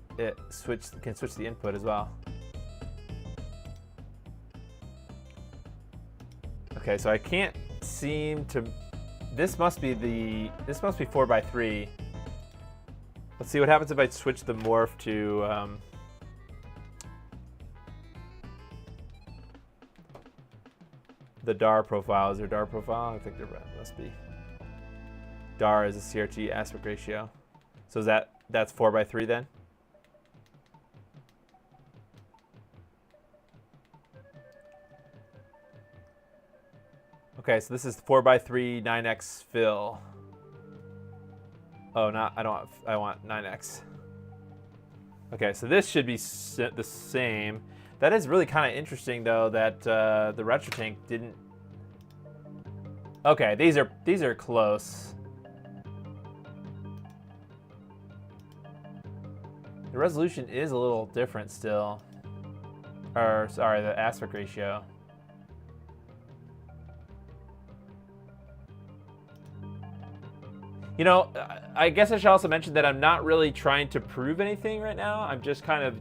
can switch the input as well. Okay, so I can't seem to. This must be 4x3. Let's see what happens if I switch the morph to. The DAR profile. Is there DAR profile? I think there must be. DAR is a CRT aspect ratio. So is that's 4x3 then? Okay, so this is 4x3 9x fill. Oh, I want 9x. Okay, so this should be the same. That is really kind of interesting though that the RetroTank didn't. Okay, these are close. The resolution is a little different still. Or sorry, the aspect ratio. You know, I guess I should also mention that I'm not really trying to prove anything right now. I'm just kind of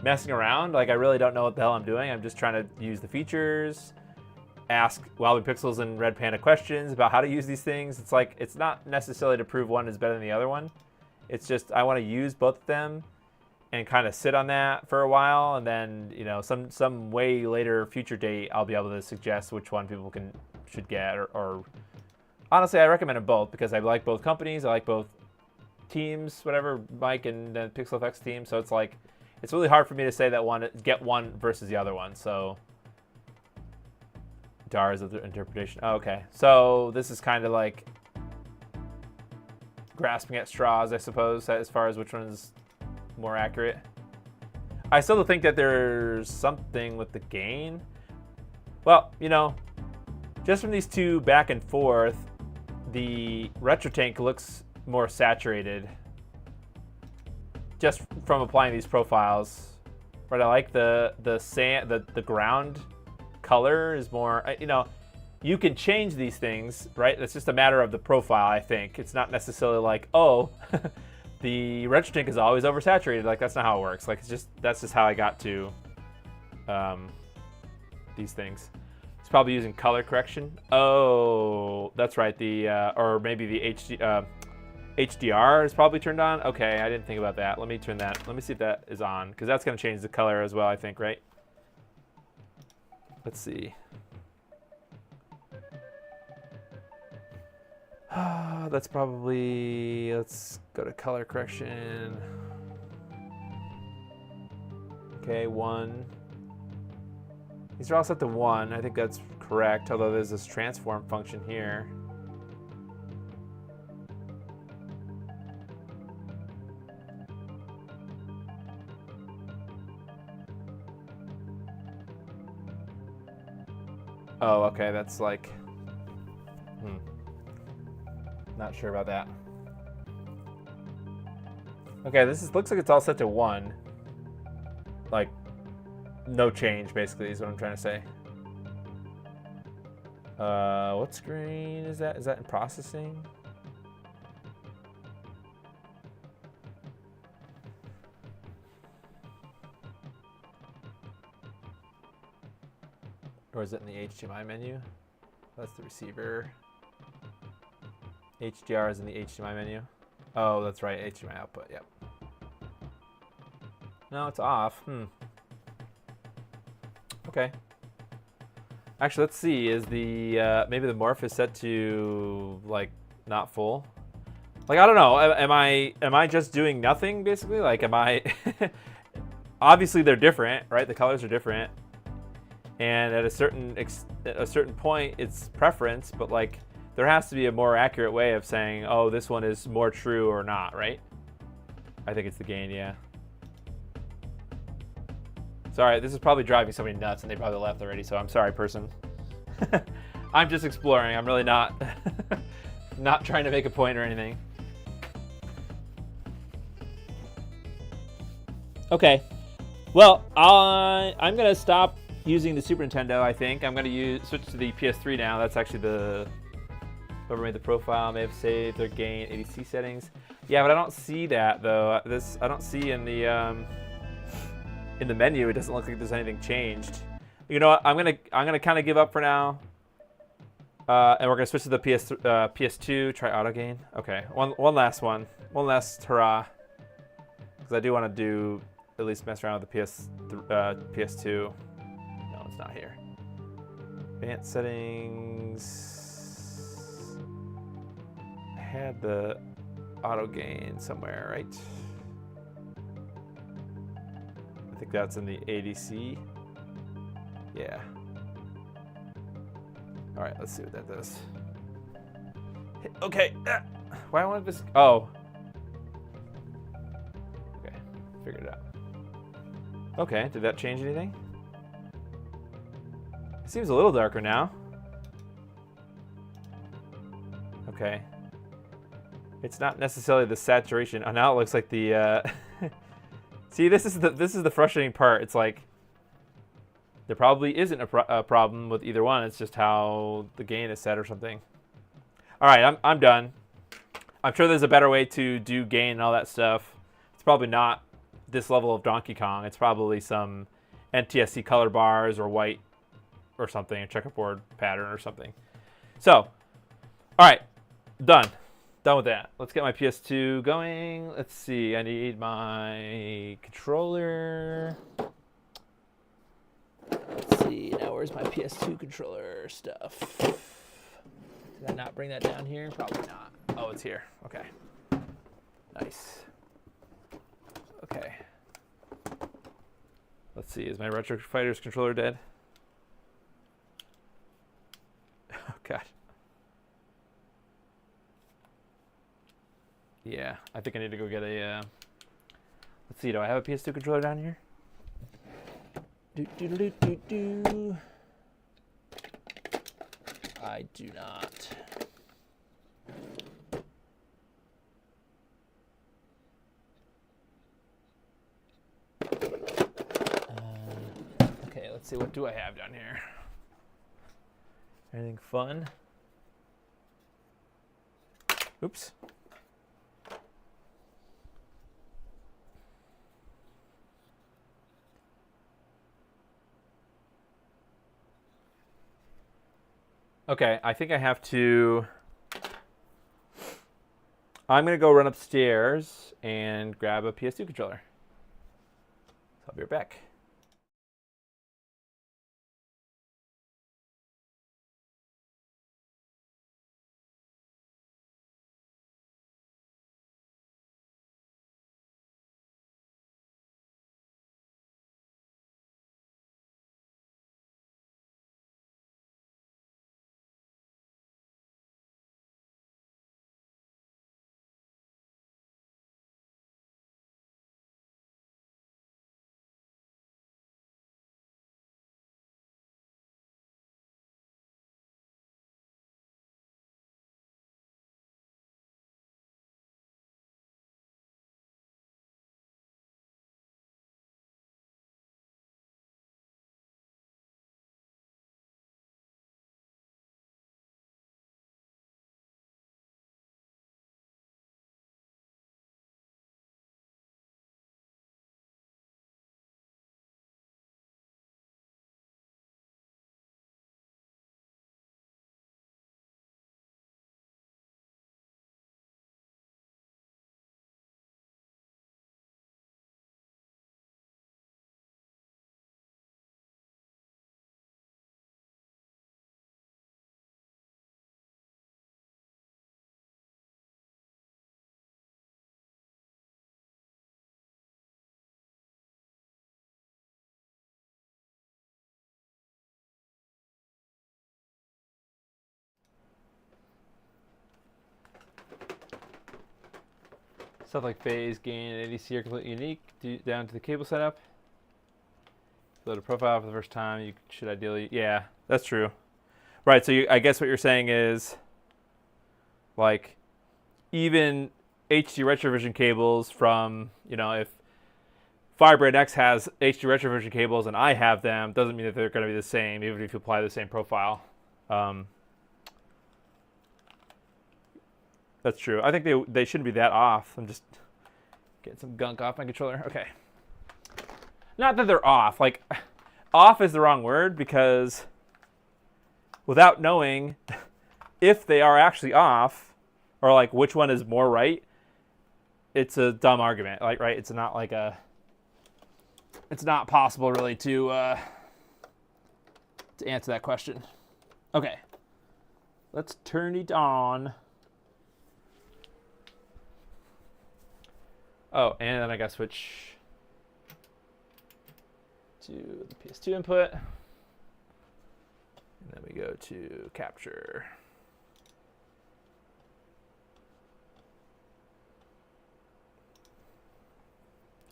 messing around. Like, I really don't know what the hell I'm doing. I'm just trying to use the features, ask Wobbly Pixels and Red Panda questions about how to use these things. It's like, it's not necessarily to prove one is better than the other one. It's just I want to use both of them and kind of sit on that for a while, and then, you know, some way later future date I'll be able to suggest which one people should get or honestly, I recommend them both because I like both companies. I like both teams, whatever, Mike and the PixelFX team. So it's like, it's really hard for me to say that get one versus the other one. So DAR is the interpretation. Oh, okay, so this is kind of like grasping at straws, I suppose, as far as which one is more accurate. I still think that there's something with the gain. Well, you know, just from these two back and forth, the RetroTank looks more saturated just from applying these profiles. But I like the ground color is more, you know, you can change these things, right? It's just a matter of the profile, I think. It's not necessarily like, oh, the RetroTank is always oversaturated. Like, that's not how it works. Like, that's just how I got to these things. It's probably using color correction. Oh, that's right. Or maybe the HDR is probably turned on. Okay, I didn't think about that. Let me turn that. Let me see if that is on, because that's going to change the color as well, I think, right? Let's see. That's probably, let's go to color correction. Okay, 1. These are all set to 1. I think that's correct, although there's this transform function here. Oh, okay, that's like, not sure about that. Okay, looks like it's all set to 1. Like, no change, basically, is what I'm trying to say. What screen is that? Is that in processing? Or is it in the HDMI menu? That's the receiver. HDR is in the HDMI menu. Oh, that's right, HDMI output, yep. No, it's off. Okay. Actually, let's see. Is the maybe the morph is set to like not full? Like I don't know. Am I just doing nothing basically? Like am I? Obviously they're different, right? The colors are different, and at a certain point it's preference, but like there has to be a more accurate way of saying, oh, this one is more true or not, right? I think it's the gain, yeah. Sorry, this is probably driving somebody nuts, and they probably left already, so I'm sorry, person. I'm just exploring. I'm really not not trying to make a point or anything. Okay. Well, I'm going to stop using the Super Nintendo, I think. I'm going to switch to the PS3 now. That's actually whoever made the profile may have saved their gain ADC settings. Yeah, but I don't see that, though. I don't see in the menu. It doesn't look like there's anything changed. You know what? I'm gonna kind of give up for now, and we're gonna switch to the PS2. Try auto gain. Okay, one last hurrah, because I do want to do at least mess around with the PS2. No, it's not here. Advanced settings. I had the auto gain somewhere, right? I think that's in the ADC. Yeah. All right, let's see what that does. Okay. Why won't this? Oh. Okay, figured it out. Okay, did that change anything? It seems a little darker now. Okay. It's not necessarily the saturation. Oh, now it looks like the. See, this is the frustrating part. It's like there probably isn't a problem with either one. It's just how the gain is set or something. All right, I'm done. I'm sure there's a better way to do gain and all that stuff. It's probably not this level of Donkey Kong. It's probably some NTSC color bars or white or something, a checkerboard pattern or something. So, all right, done. Done with that. Let's get my PS2 going. Let's see. I need my controller. Let's see. Now, where's my PS2 controller stuff? Did I not bring that down here? Probably not. Oh, it's here. Okay. Nice. Okay. Let's see. Is my Retro Fighters controller dead? Oh, God. Yeah, I think I need to go get a, let's see, do I have a PS2 controller down here? I do not. Okay, let's see, what do I have down here? Anything fun? Oops. Okay, I think I have to. I'm going to go run upstairs and grab a PS2 controller. So I'll be right back. Stuff like phase, gain, and ADC are completely unique down to the cable setup. Load a profile for the first time, you should ideally... Yeah, that's true. Right, so I guess what you're saying is, like, even HD Retrovision cables from, you know, if Firebrain X has HD Retrovision cables and I have them, doesn't mean that they're going to be the same, even if you apply the same profile. That's true. I think they shouldn't be that off. I'm just getting some gunk off my controller. Okay. Not that they're off. Like, off is the wrong word because without knowing if they are actually off or like which one is more right, it's a dumb argument. Like, right? It's not like a... It's not possible really to answer that question. Okay. Let's turn it on. Oh, and then I gotta switch to the PS2 input. And then we go to capture.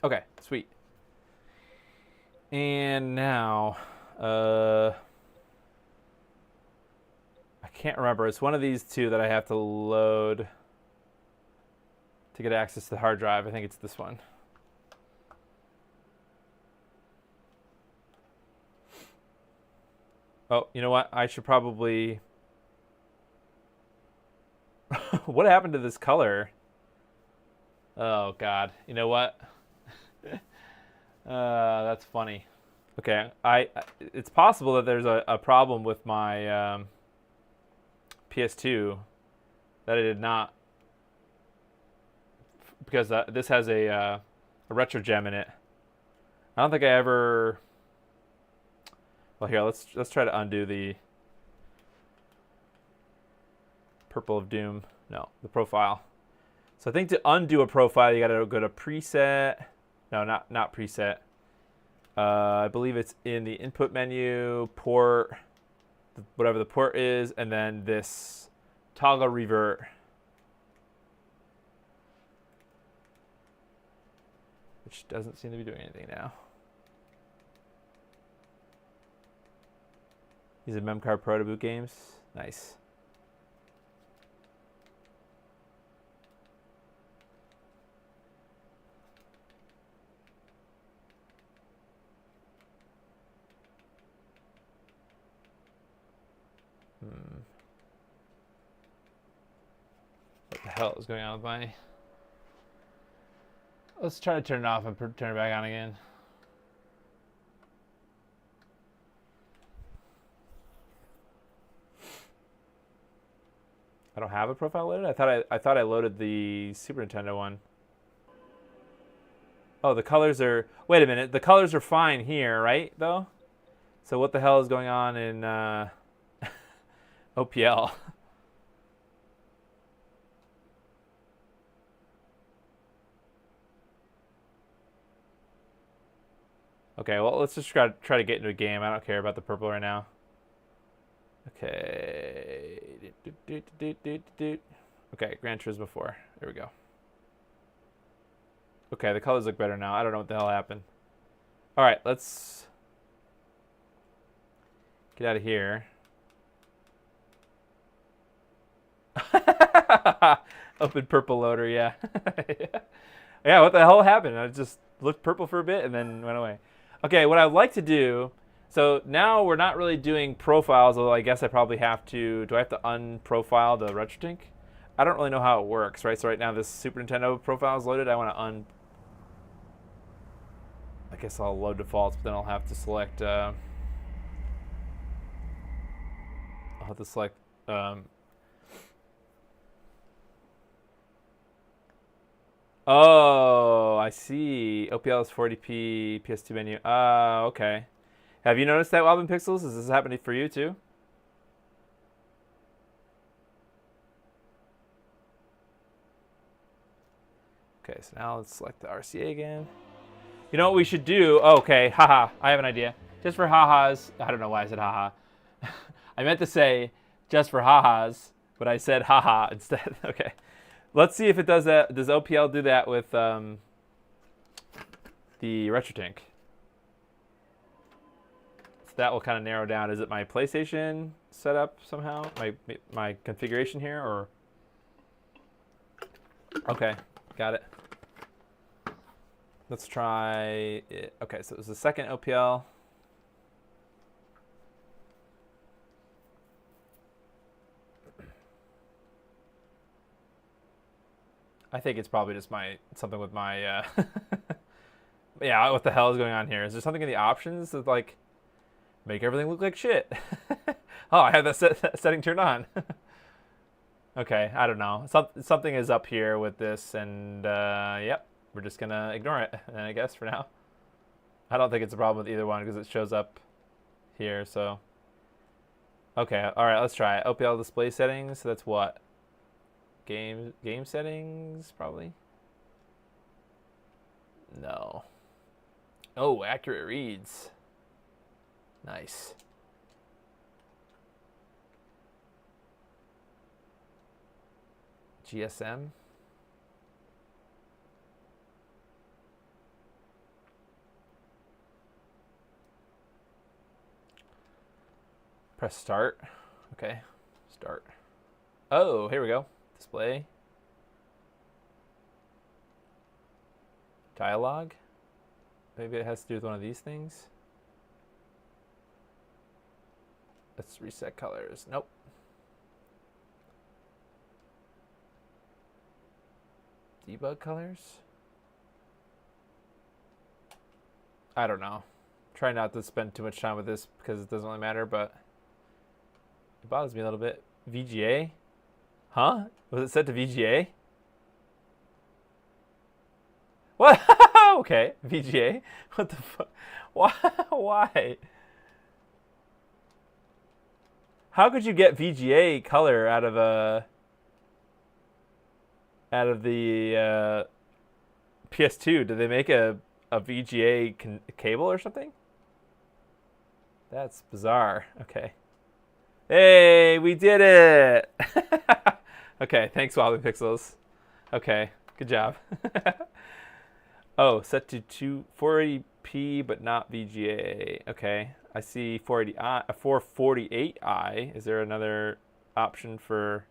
Okay, sweet. And now, I can't remember. It's one of these two that I have to load to get access to the hard drive. I think it's this one. Oh, you know what? I should probably... What happened to this color? Oh, God. You know what? That's funny. Okay, it's possible that there's a problem with my PS2 that I did not... Because this has a retro gem in it. I don't think I ever... Well, here, let's try to undo the Purple of Doom. No, the profile. So I think to undo a profile, you got to go to preset. No, not preset. I believe it's in the input menu, port, whatever the port is, and then this toggle revert. Which doesn't seem to be doing anything now. These are Memcard Pro to boot games. Nice. What the hell is going on with my... Let's try to turn it off and turn it back on again. I don't have a profile loaded? I thought I loaded the Super Nintendo one. Oh, the colors are... Wait a minute. The colors are fine here, right, though? So what the hell is going on in OPL? Okay, well, let's just try to get into a game. I don't care about the purple right now. Okay. Okay, Gran Turismo 4. There we go. Okay, the colors look better now. I don't know what the hell happened. All right, let's get out of here. Open purple loader, yeah. Yeah, what the hell happened? I just looked purple for a bit and then went away. Okay, what I'd like to do... So now we're not really doing profiles, although I guess I probably have to... Do I have to unprofile the RetroTink? I don't really know how it works, right? So right now this Super Nintendo profile is loaded. I want to I guess I'll load defaults, but then I'll have to select... I'll have to select... Oh, I see. OPL is 40p, PS2 menu. Okay. Have you noticed that, Wobbin Pixels? Is this happening for you too? Okay, so now let's select the RCA again. You know what we should do? Oh, okay, haha, I have an idea. Just for ha-has, I don't know why I said haha. I meant to say just for ha-has, but I said haha instead. Okay. Let's see if it does that. Does OPL do that with the RetroTink? So that will kind of narrow down. Is it my PlayStation setup somehow? My configuration here, or? Okay, got it. Let's try it. Okay, so it was the second OPL. I think it's probably just something with my yeah, what the hell is going on here? Is there something in the options that like make everything look like shit? Oh, I have that setting turned on. Okay, I don't know. Something is up here with this, and yep, we're just gonna ignore it, I guess, for now. I don't think it's a problem with either one because it shows up here, so. Okay, all right, let's try it. OPL display settings, so that's what? Game settings, probably? No. Oh, accurate reads. Nice. GSM. Press start. Okay, start. Oh, here we go. Display. Dialogue. Maybe it has to do with one of these things. Let's reset colors. Nope. Debug colors? I don't know. Try not to spend too much time with this because it doesn't really matter, but it bothers me a little bit. VGA? Huh? Was it set to VGA? What? Okay, VGA. What the fuck? Why? Why? How could you get VGA color out of the PS2? Did they make a VGA cable or something? That's bizarre. Okay. Hey, we did it! Okay, thanks, Wobbly Pixels. Okay, good job. Oh, set to 480p, but not VGA. Okay, I see 480i, 448i. Is there another option for?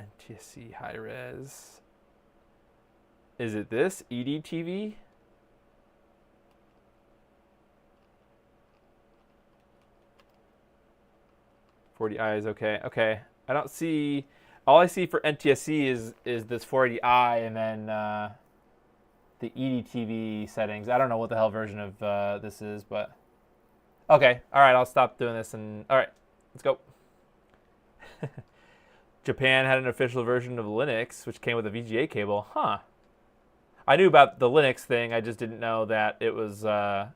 NTSC high res. Is it this EDTV? .40i is okay. Okay, I don't see. All I see for NTSC is this 480i and then the EDTV settings. I don't know what the hell version of this is, but okay. All right, I'll stop doing this and all right, let's go. Japan had an official version of Linux which came with a VGA cable. Huh. I knew about the Linux thing. I just didn't know that it was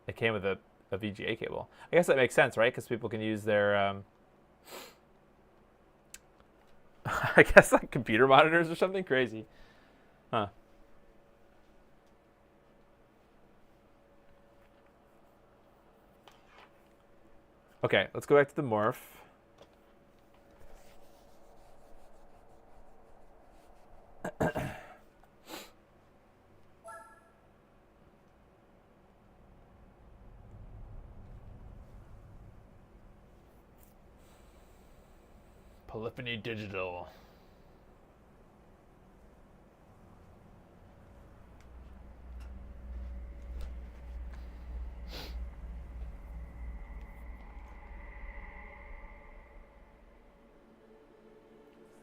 it came with a VGA cable. I guess that makes sense, right? Because people can use their I guess like computer monitors or something crazy. Huh. Okay, let's go back to the Morph. Polyphony Digital.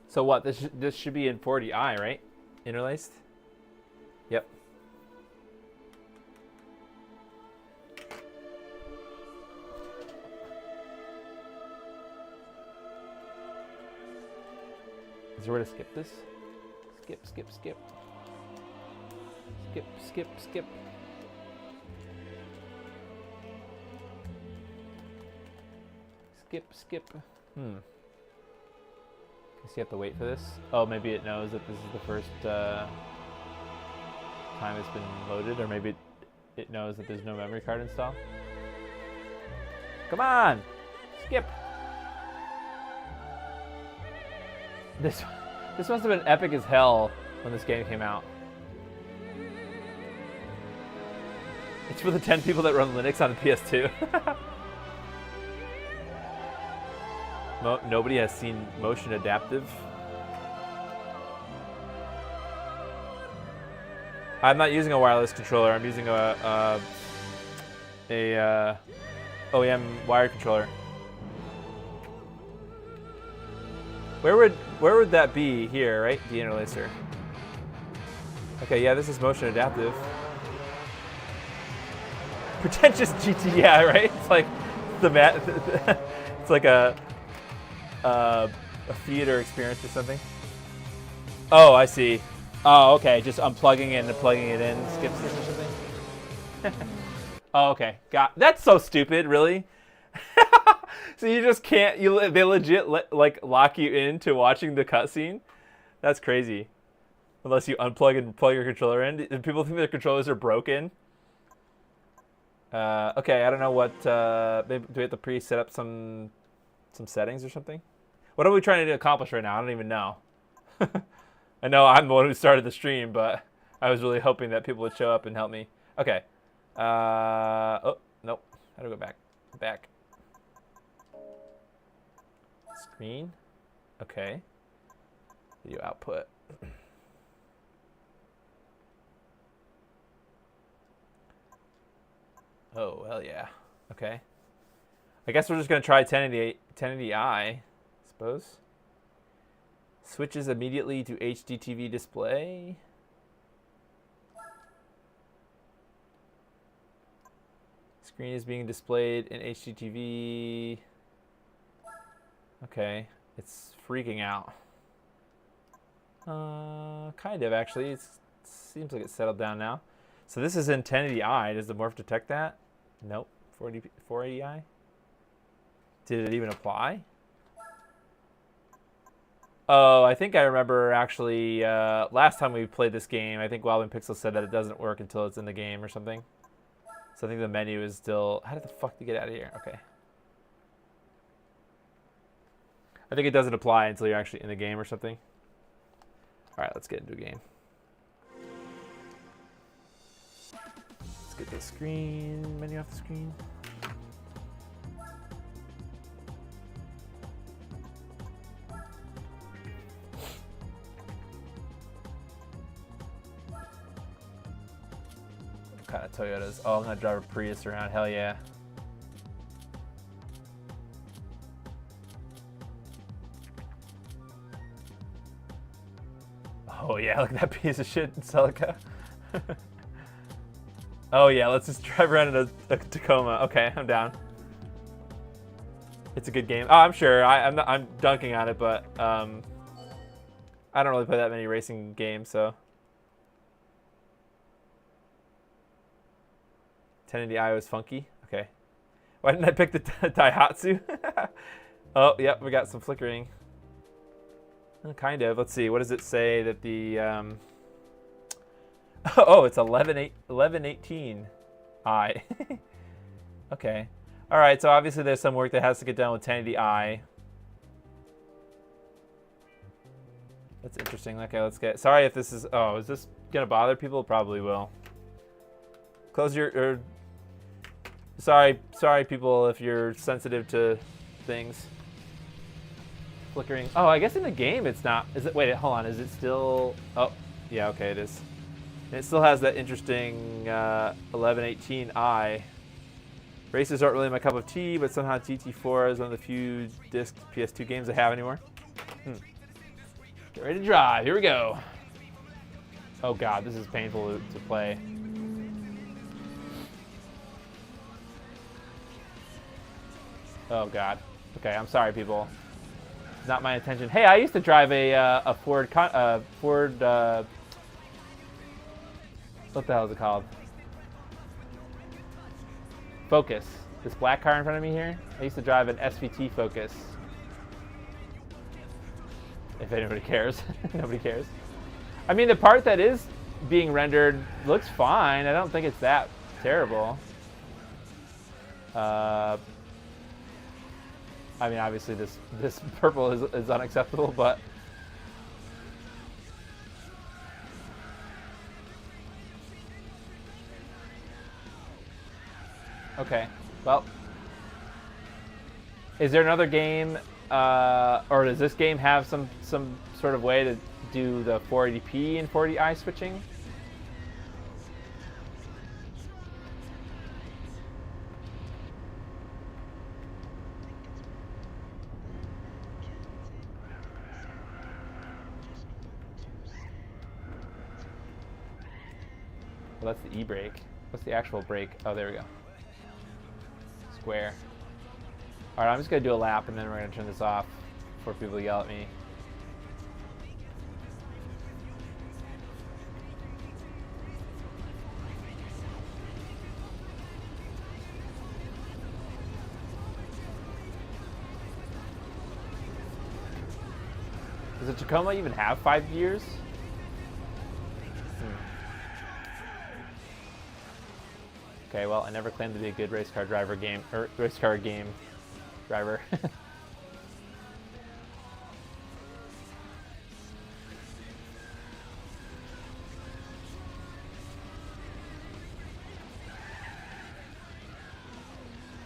So what? This should be in 40i, right? Interlaced. Yep. Is there a way to skip this? Skip, skip, skip. Skip, skip, skip. Skip, skip. Guess you have to wait for this. Oh, maybe it knows that this is the first time it's been loaded, or maybe it knows that there's no memory card installed. Come on. Skip. This must have been epic as hell when this game came out. It's for the 10 people that run Linux on the PS2. Nobody has seen motion adaptive. I'm not using a wireless controller. I'm using a OEM wired controller. Where would that be? Here, right? The interlacer. Okay, yeah, this is motion adaptive. Pretentious GT, yeah, right? It's like it's like a theater experience or something. Oh, I see. Oh, okay. Just unplugging it and plugging it in skips this or something. Oh, okay. That's so stupid, really. So you just can't. They legit lock you into watching the cutscene. That's crazy. Unless you unplug and plug your controller in. Do people think their controllers are broken? Okay, I don't know what. Maybe, do we have to pre-set up some settings or something? What are we trying to accomplish right now? I don't even know. I know I'm the one who started the stream, but I was really hoping that people would show up and help me. Okay. Oh, nope. How do I go back? Back. Screen. Okay. Video output. Oh, hell yeah. Okay. I guess we're just going to try 1080i, I suppose. Switches immediately to HDTV display. Screen is being displayed in HDTV. Okay, it's freaking out. Kind of, actually. It seems like it's settled down now. So this is in 1080i. Does the Morph detect that? Nope. 480i? Did it even apply? Oh, I think I remember actually last time we played this game, I think Wildman Pixel said that it doesn't work until it's in the game or something. So I think the menu is still... How did the fuck to get out of here? Okay. I think it doesn't apply until you're actually in the game or something. All right, let's get into a game. Let's get the screen, menu off the screen. What kind of Toyotas? Oh, I'm gonna drive a Prius around. Hell yeah. Oh yeah, look at that piece of shit in Celica. Oh yeah, let's just drive around in a Tacoma. Okay, I'm down. It's a good game. Oh, I'm sure. I'm dunking on it, but I don't really play that many racing games, so. 1080i was funky. Okay. Why didn't I pick the Daihatsu? Oh, yep, we got some flickering. Kind of. Let's see. What does it say that the... Oh, it's 1118i. Okay. All right, so obviously there's some work that has to get done with 1080i. That's interesting. Okay, let's get... Sorry if this is... Oh, is this going to bother people? Probably will. Close your... Sorry, people, if you're sensitive to things. Flickering. Oh, I guess in the game it's not. Is it? Wait, hold on. Is it still? Oh, yeah. Okay, it is. And it still has that interesting 1118i. Races aren't really my cup of tea, but somehow GT4 is one of the few disc PS2 games I have anymore. Get ready to drive. Here we go. Oh God, this is painful to play. Oh God. Okay, I'm sorry, people. It's not my intention. Hey, I used to drive a Ford. What the hell is it called? Focus. This black car in front of me here. I used to drive an SVT Focus. If anybody cares, nobody cares. I mean, the part that is being rendered looks fine. I don't think it's that terrible. I mean, obviously this purple is unacceptable, but okay. Well, is there another game, or does this game have some sort of way to do the 480p and 480i switching? Well, that's the E-brake. What's the actual brake? Oh, there we go. Square. All right, I'm just gonna do a lap and then we're gonna turn this off before people yell at me. Does the Tacoma even have 5 gears? Okay, well, I never claimed to be a good race car driver game, or race car game driver.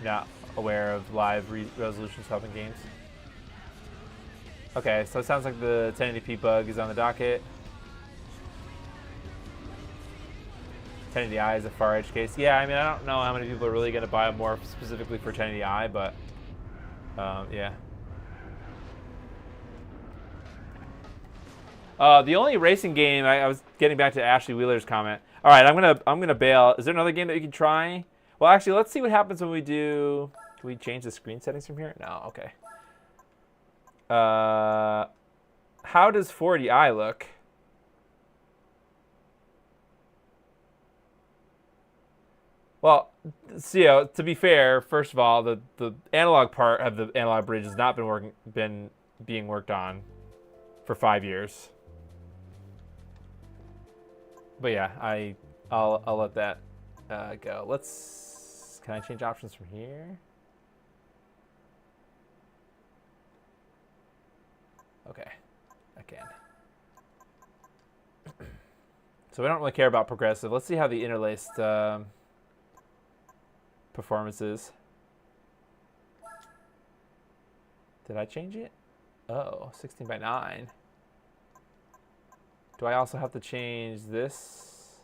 Not aware of live resolution stuff in games. Okay, so it sounds like the 1080p bug is on the docket. 1080i is a far edge case. Yeah, I mean, I don't know how many people are really going to buy a Morph specifically for 1080i, but yeah. The only racing game I was getting back to Ashley Wheeler's comment. All right, I'm gonna bail. Is there another game that you can try? Well, actually, let's see what happens when we do. Can we change the screen settings from here? No. Okay. How does 480i look? Well, so, to be fair, first of all, the analog part of the analog bridge has not been being worked on for 5 years. But yeah, I'll let that go. Can I change options from here? Okay, I can. So we don't really care about progressive. Let's see how the interlaced performance is. Did I change it? Oh, 16 by 9. Do I also have to change this?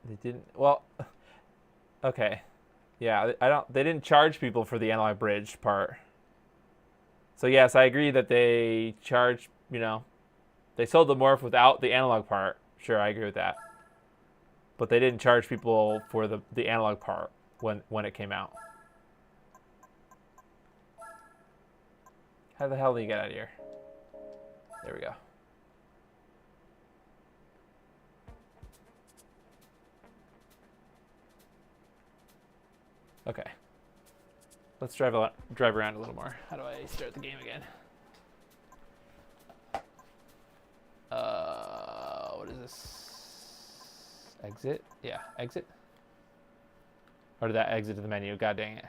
They didn't. Well, okay. Yeah, they didn't charge people for the analog bridge part. So yes, I agree that they charge, they sold the Morph without the analog part. Sure, I agree with that. But they didn't charge people for the analog part when it came out. How the hell do you get out of here? There we go. Okay. Let's drive around a little more. How do I start the game again? What is this? Exit? Yeah, exit. Or did that exit to the menu? God dang it.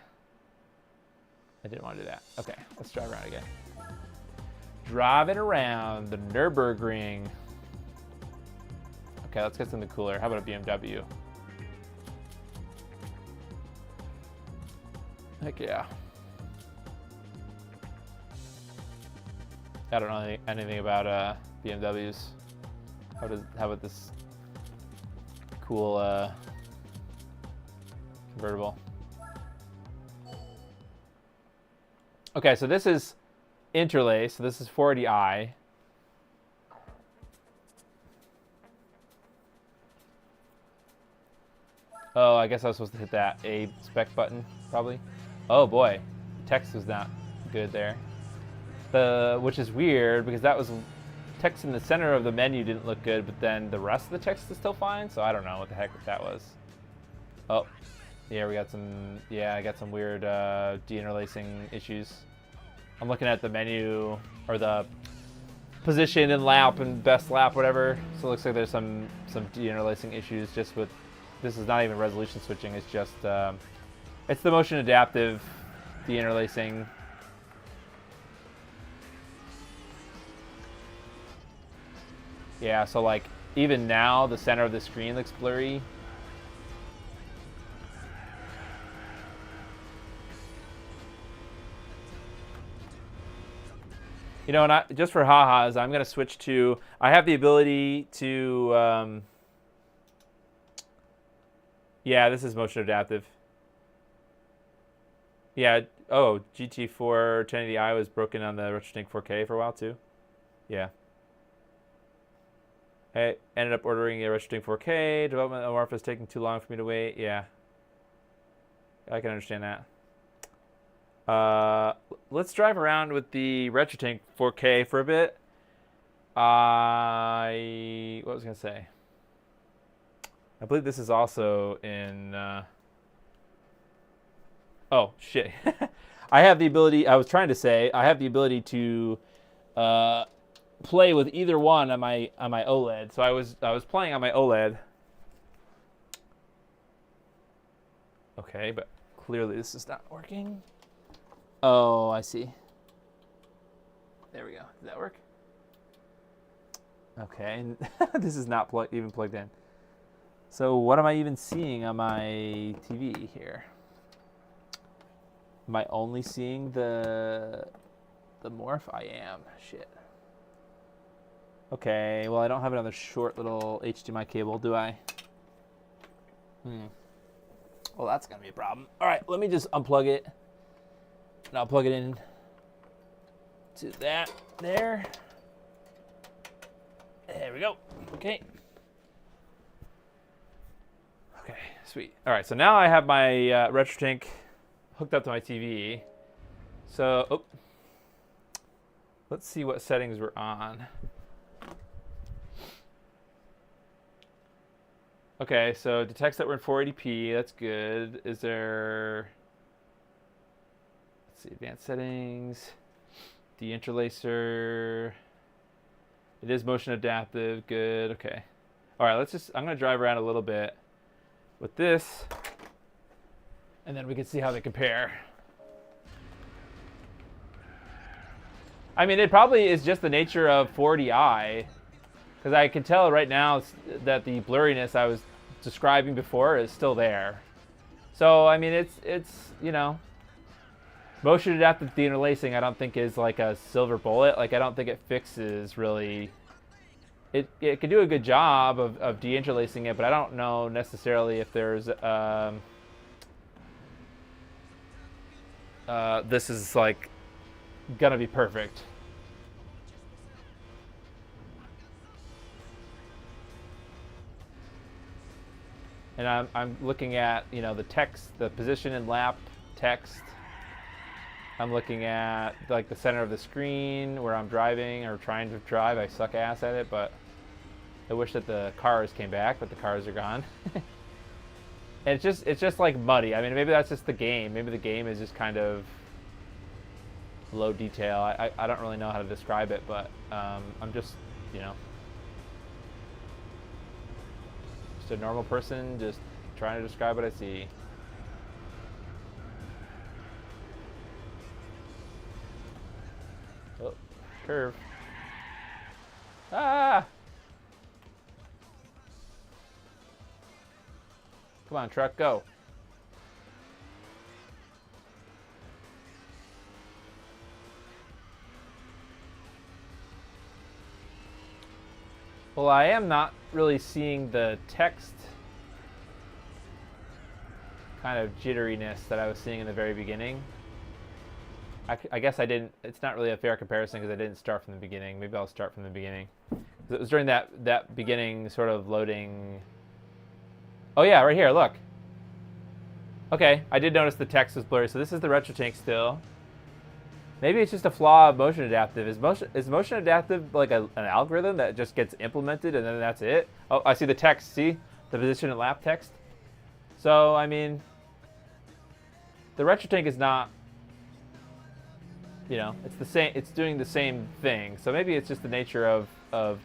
I didn't want to do that. Okay, let's drive around again. Driving around the Nürburgring. Okay, let's get something cooler. How about a BMW? Heck yeah. I don't know anything about BMWs. How about this cool convertible? Okay, so this is interlace. So this is 480i. Oh, I guess I was supposed to hit that A spec button, probably. Oh boy, text was not good there. Which is weird because that was text in the center of the menu didn't look good, but then the rest of the text is still fine. So I don't know what the heck that was. Oh, yeah, we got some. Yeah, I got some weird deinterlacing issues. I'm looking at the menu or the position and lap and best lap, whatever. So it looks like there's some deinterlacing issues just with this is not even resolution switching. It's just it's the motion adaptive deinterlacing. Yeah, so like even now the center of the screen looks blurry. You know, and just for ha-has, I'm going to switch to, I have the ability to, yeah, this is motion adaptive. Yeah, oh, GT4 1080i was broken on the RetroTink 4K for a while too. Yeah. I ended up ordering a RetroTink 4K. Development of Morph is taking too long for me to wait. Yeah. I can understand that. Let's drive around with the RetroTink 4K for a bit. What was I going to say? I believe this is also in... oh, shit. I have the ability... I was trying to say, I have the ability to play with either one on my OLED. So I was playing on my OLED. Okay, but clearly this is not working. Oh, I see. There we go. Does that work? Okay. This is not even plugged in. So what am I even seeing on my TV here? Am I only seeing the Morph? I am. Shit. Okay. Well, I don't have another short little HDMI cable, do I? Well, that's going to be a problem. All right. Let me just unplug it. And I'll plug it in to that there. There we go. Okay. Okay, sweet. All right, so now I have my RetroTink hooked up to my TV. So, let's see what settings we're on. Okay, so detects that we're in 480p. That's good. Is there... Let's see, advanced settings, deinterlacer. It is motion adaptive, good, okay. All right, I'm gonna drive around a little bit with this, and then we can see how they compare. I mean, it probably is just the nature of 480i, because I can tell right now that the blurriness I was describing before is still there. So, I mean, it's you know, motion adaptive deinterlacing I don't think is like a silver bullet. Like I don't think it fixes really. It can do a good job of deinterlacing it, but I don't know necessarily if there's this is like gonna be perfect. And I'm looking at, you know, the text, the position and lap text. I'm looking at like the center of the screen where I'm driving or trying to drive. I suck ass at it, but I wish that the cars came back, but the cars are gone. And it's just like muddy. I mean, maybe that's just the game. Maybe the game is just kind of low detail. I don't really know how to describe it, but I'm just, you know, just a normal person just trying to describe what I see. Oh, curve. Ah! Come on, truck, go. Well, I am not really seeing the text kind of jitteriness that I was seeing in the very beginning. I guess I didn't, it's not really a fair comparison because I didn't start from the beginning. Maybe I'll start from the beginning. It was during that beginning sort of loading. Oh yeah, right here, look. Okay, I did notice the text was blurry, so this is the RetroTink still. Maybe it's just a flaw of motion adaptive. Is motion adaptive like an algorithm that just gets implemented and then that's it? Oh, I see the text, see? The position and lap text. So, I mean, the RetroTink is not, you know, it's the same, it's doing the same thing. So maybe it's just the nature of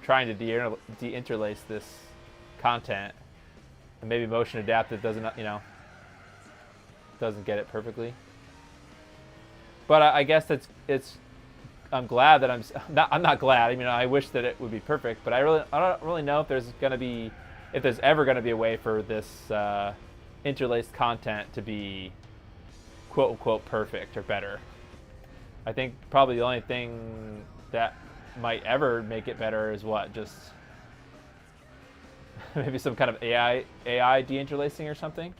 trying to deinterlace this content And maybe motion adaptive doesn't, doesn't get it perfectly. But I guess it's. I'm glad that I'm not glad. I mean, I wish that it would be perfect, but I don't really know if there's ever gonna be a way for this interlaced content to be quote unquote perfect or better. I think probably the only thing that might ever make it better is what, just maybe some kind of AI deinterlacing or something.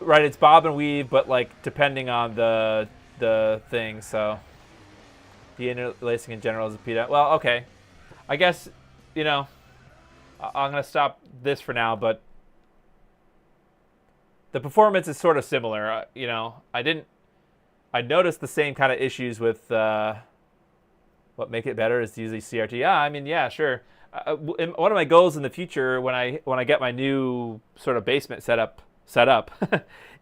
Right, it's bob and weave, but like depending on the thing. So the interlacing in general is a PDA. Well, okay, I guess I'm gonna stop this for now. But the performance is sort of similar. I noticed the same kind of issues with what make it better is usually CRT. Yeah, I mean, yeah, sure. One of my goals in the future when I get my new sort of basement setup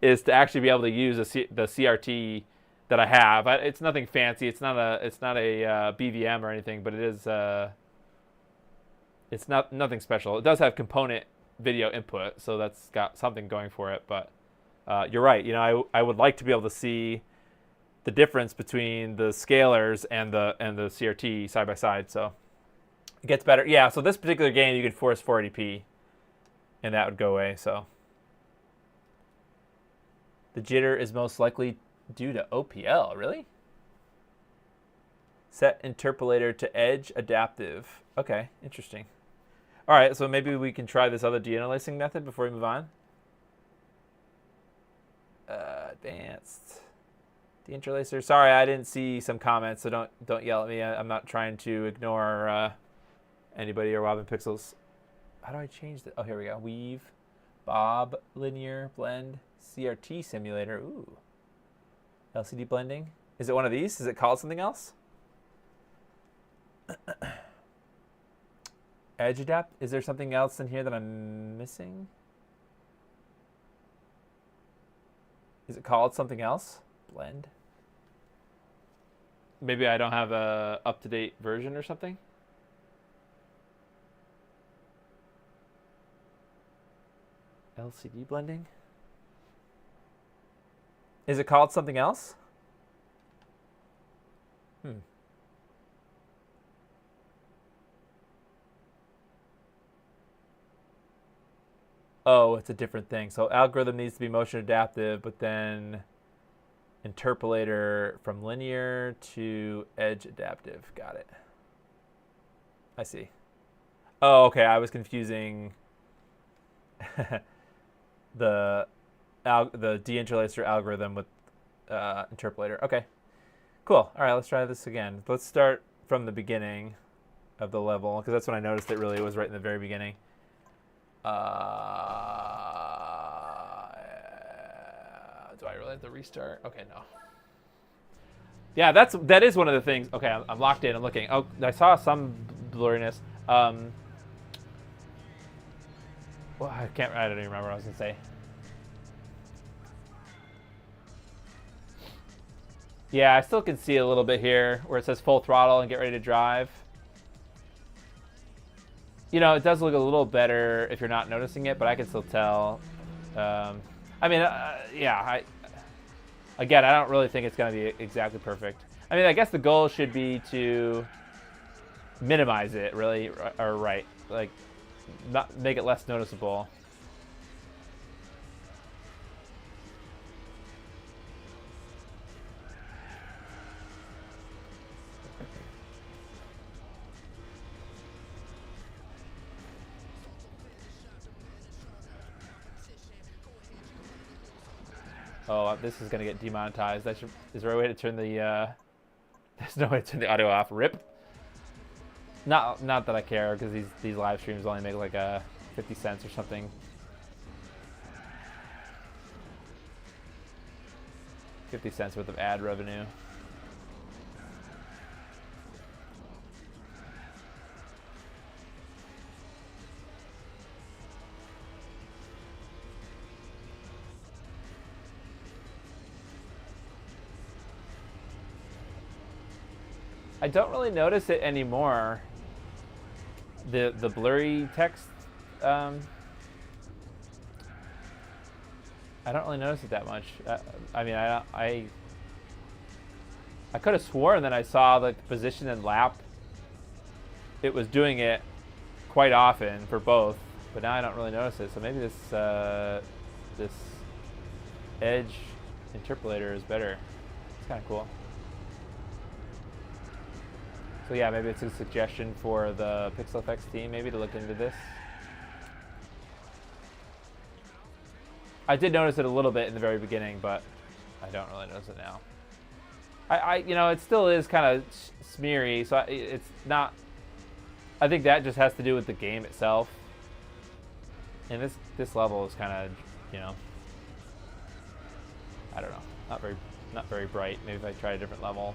is to actually be able to use the CRT that I have. It's nothing fancy. It's not a BVM or anything, but it is. It's nothing special. It does have component video input, so that's got something going for it. But you're right. I would like to be able to see the difference between the scalars and the CRT side by side. So it gets better. Yeah. So this particular game, you could force 480p, and that would go away. So. The jitter is most likely due to OPL, really? Set interpolator to edge adaptive. Okay, interesting. All right, so maybe we can try this other deinterlacing method before we move on. Advanced deinterlacer. Sorry, I didn't see some comments, so don't yell at me. I'm not trying to ignore anybody or Robin Pixels. How do I change that? Oh, here we go. Weave, bob, linear, blend. CRT simulator. Ooh. LCD blending. Is it one of these? Is it called something else? Edge adapt. Is there something else in here that I'm missing? Is it called something else? Blend. Maybe I don't have a up-to-date version or something. LCD blending. Is it called something else? Oh, it's a different thing. So algorithm needs to be motion adaptive, but then interpolator from linear to edge adaptive. Got it. I see. Oh, okay. I was confusing the deinterlacer algorithm with interpolator. Okay, cool. All right, let's try this again. Let's start from the beginning of the level, because that's when I noticed it really was right in the very beginning. Do I really have to restart? Okay, no. Yeah, that is one of the things. Okay, I'm locked in. I'm looking. Oh, I saw some blurriness. Well, I don't even remember what I was gonna say. Yeah, I still can see a little bit here where it says full throttle and get ready to drive. It does look a little better if you're not noticing it, but I can still tell. I mean, yeah, again, I don't really think it's going to be exactly perfect. I mean, I guess the goal should be to minimize it, really, or right, like not make it less noticeable. Oh, this is gonna get demonetized. Is there a way to turn the? There's no way to turn the audio off. Rip. Not that I care, because these live streams only make like 50 cents or something. 50 cents worth of ad revenue. I don't really notice it anymore. The blurry text, I don't really notice it that much. I mean, I could have sworn that I saw like the position and lap. It was doing it quite often for both, but now I don't really notice it. So maybe this edge interpolator is better. It's kind of cool. So yeah, maybe it's a suggestion for the PixelFX team, maybe to look into this. I did notice it a little bit in the very beginning, but I don't really notice it now. You know, it still is kind of smeary, so it's not. I think that just has to do with the game itself. And this level is kind of, you know, I don't know, not very bright. Maybe if I try a different level,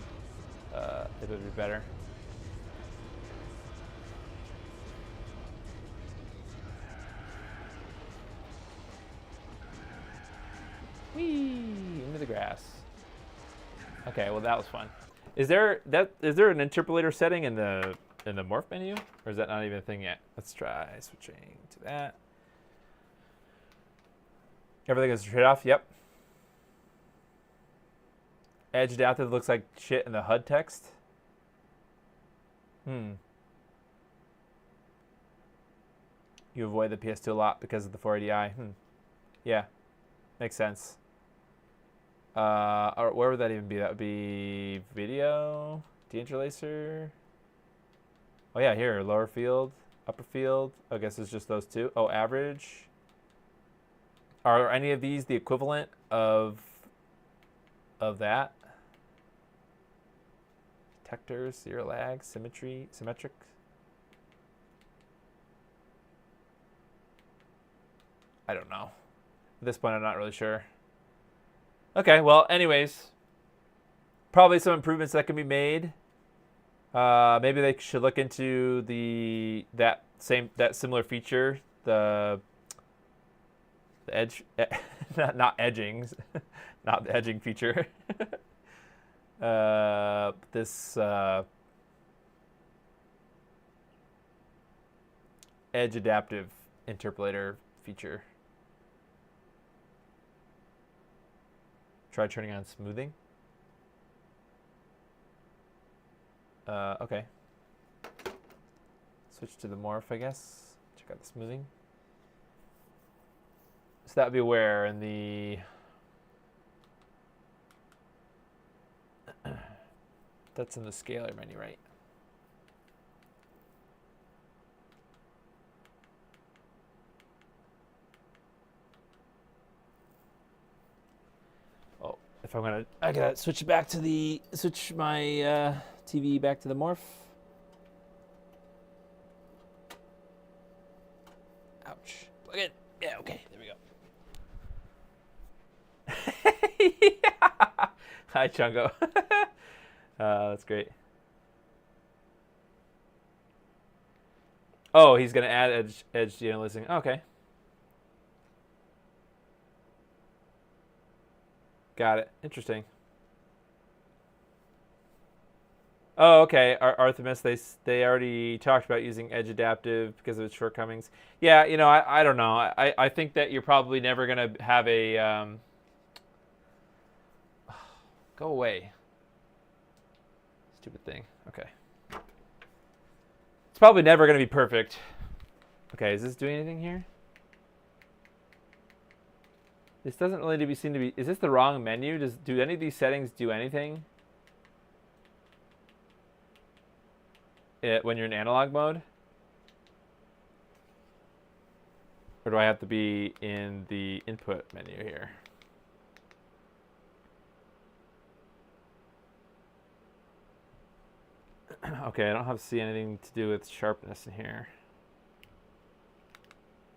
it would be better. Whee! Into the grass. Okay, well that was fun. Is there an interpolator setting in the Morph menu, or is that not even a thing yet? Let's try switching to that. Everything is trade-off. Yep. Edge adaptive looks like shit in the HUD text. You avoid the PS2 a lot because of the 480i. Yeah, makes sense. Or where would that even be? That would be video, deinterlacer. Oh yeah, here, lower field, upper field. I guess it's just those two. Oh, average. Are any of these the equivalent of that? Detectors, zero lag, symmetric. I don't know. At this point, I'm not really sure. Okay, well, anyways, probably some improvements that can be made. Maybe they should look into that similar feature, the edge, not edgings, not the edging feature. This edge adaptive interpolator feature. Try turning on smoothing. Okay. Switch to the Morph, I guess. Check out the smoothing. So that would be where in the that's in the scaler menu, right? Oh, if I gotta switch my TV back to the Morph. Ouch. Plug in. Yeah, okay, there we go. Yeah. Hi, Chungo. That's great. Oh, he's gonna add edge dealiasing. Okay. Got it. Interesting. Oh, okay. Artemis, they already talked about using edge adaptive because of its shortcomings. Yeah, you know, I don't know. I think that you're probably never gonna have a go away. Stupid thing. Okay. It's probably never gonna be perfect. Okay, is this doing anything here? This doesn't really seem to be. Is this the wrong menu? Do any of these settings do anything? When you're in analog mode? Or do I have to be in the input menu here? Okay, I don't have to see anything to do with sharpness in here.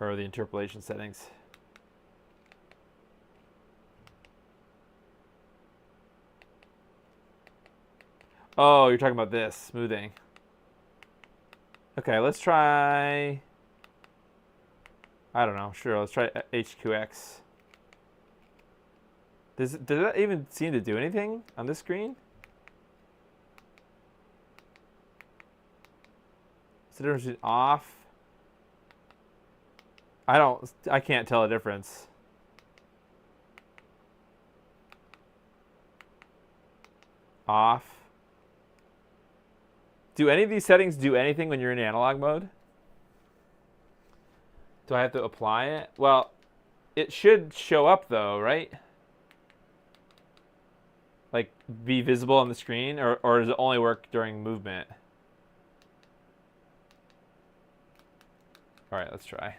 Or the interpolation settings. Oh, you're talking about this, smoothing. Okay, let's try, I don't know, sure, let's try HQX. Does that even seem to do anything on this screen? What's the difference between off? I can't tell a difference. Off. Do any of these settings do anything when you're in analog mode? Do I have to apply it? Well, it should show up though, right? Like be visible on the screen, or does it only work during movement? All right, let's try.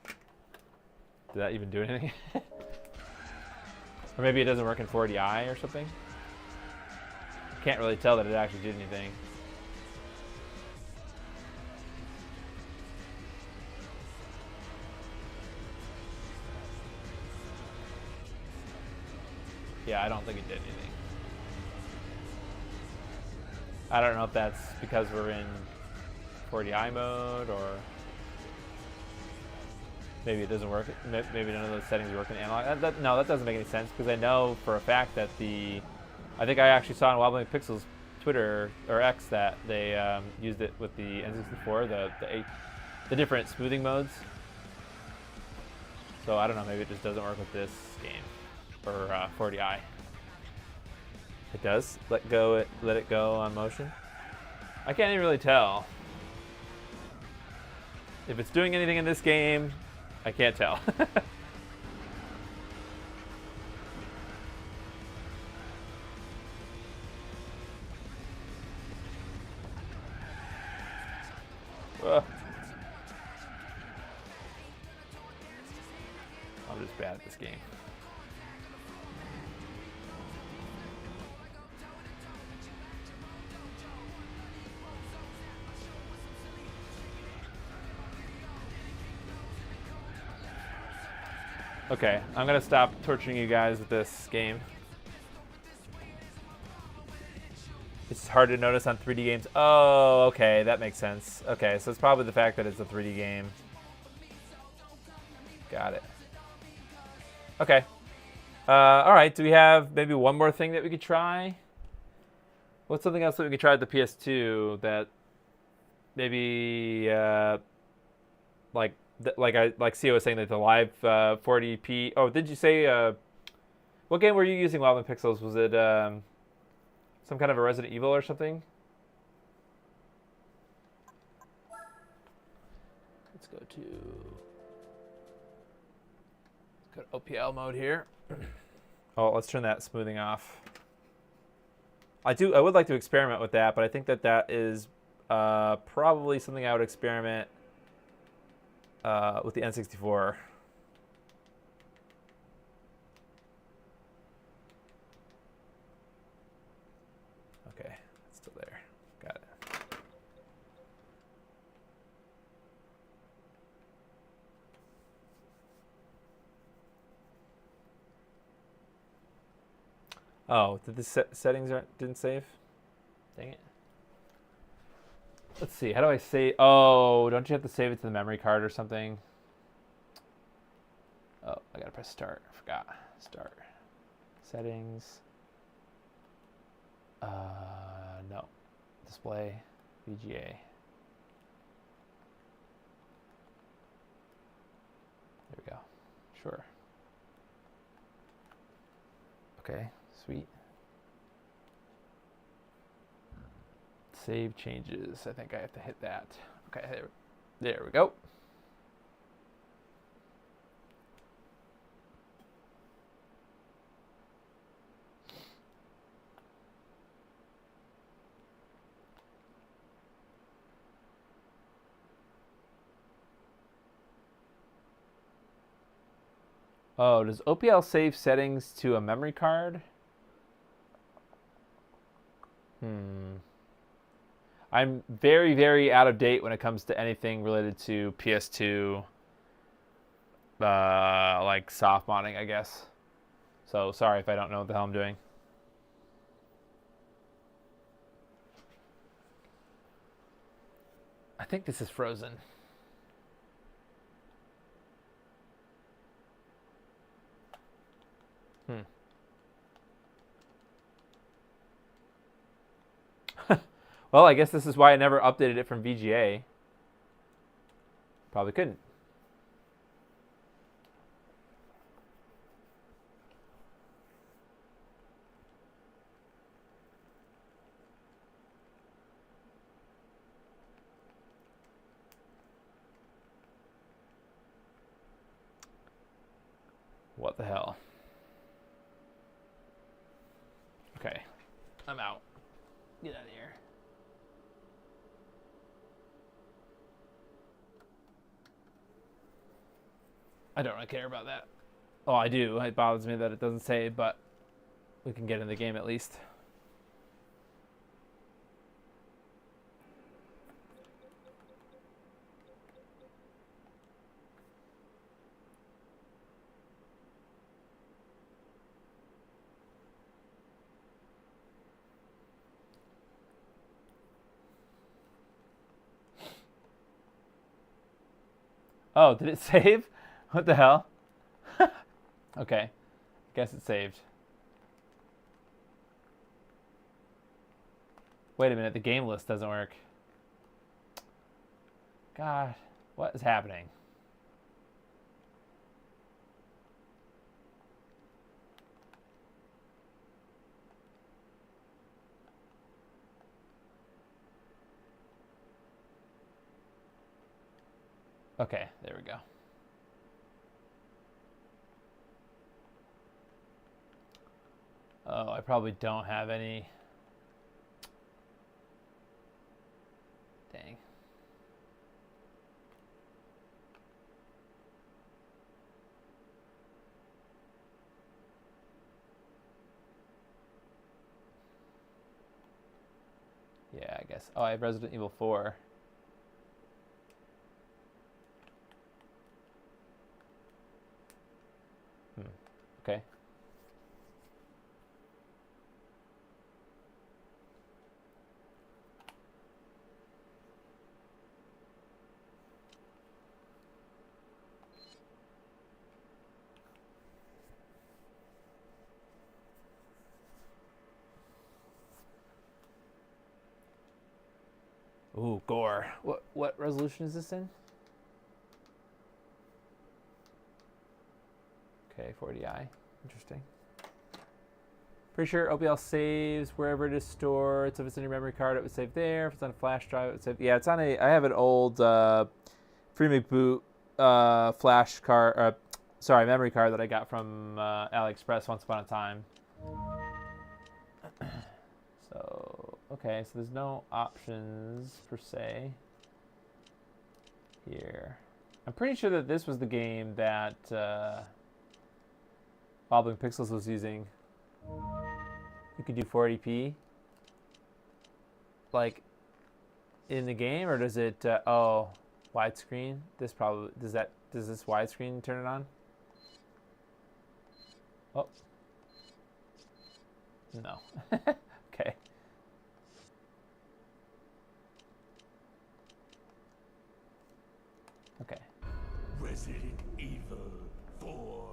Did that even do anything? Or maybe it doesn't work in 4DI or something? Can't really tell that it actually did anything. Yeah, I don't think it did anything. I don't know if that's because we're in 4DI mode, or maybe it doesn't work. Maybe none of those settings work in analog. No, that doesn't make any sense, because I know for a fact that I think I actually saw on Wobbling Pixels Twitter or X that they used it with the N64, the different smoothing modes. So I don't know, maybe it just doesn't work with this game or 4DI. It does let it go on motion. I can't even really tell if it's doing anything in this game. I can't tell. I'm just bad at this game. Okay, I'm gonna stop torturing you guys with this game. It's hard to notice on 3D games. Oh, okay, that makes sense. Okay, so it's probably the fact that it's a 3D game. Got it. Okay. All right, do we have maybe one more thing that we could try? What's something else that we could try at the PS2 that maybe like CEO was saying that the live 40p. Oh, did you say what game were you using, Wobbling Pixels? Was it some kind of a Resident Evil or something? Let's go to OPL mode here. Oh, let's turn that smoothing off. I would like to experiment with that, but I think that is probably something I would experiment with the N64. Okay, it's still there. Got it. Oh, did the settings didn't save? Dang it. Let's see, how do I save? Oh, don't you have to save it to the memory card or something? Oh, I gotta press start. I forgot. Start. Settings. No. Display. VGA. There we go. Sure. Okay, sweet. Save changes. I think I have to hit that. Okay, there we go. Oh, does OPL save settings to a memory card? I'm very, very out of date when it comes to anything related to PS2, like soft modding, I guess. So sorry if I don't know what the hell I'm doing. I think this is frozen. Well, I guess this is why I never updated it from VGA. Probably couldn't. What the hell? Okay. I'm out. Get out of here. I don't really care about that. Oh, I do. It bothers me that it doesn't save, but we can get in the game at least. Oh, did it save? What the hell? Okay. Guess it saved. Wait a minute, the game list doesn't work. God, what is happening? Okay, there we go. Oh, I probably don't have any. Dang. Yeah, I guess. Oh, I have Resident Evil 4. Okay. Ooh, gore. What resolution is this in? Okay, 40i. Interesting. Pretty sure OBL saves wherever it is stored. So if it's in your memory card, it would save there. If it's on a flash drive, it would save. Yeah, it's on a. I have an old FreeMake boot flash card. Sorry, memory card that I got from AliExpress once upon a time. So okay, so there's no options per se here. I'm pretty sure that this was the game that Bobbling Pixels was using. You could do 480p, like in the game, or does it? Oh, widescreen. This probably does that. Does this widescreen turn it on? Oh, no. Okay. Okay. Resident Evil 4.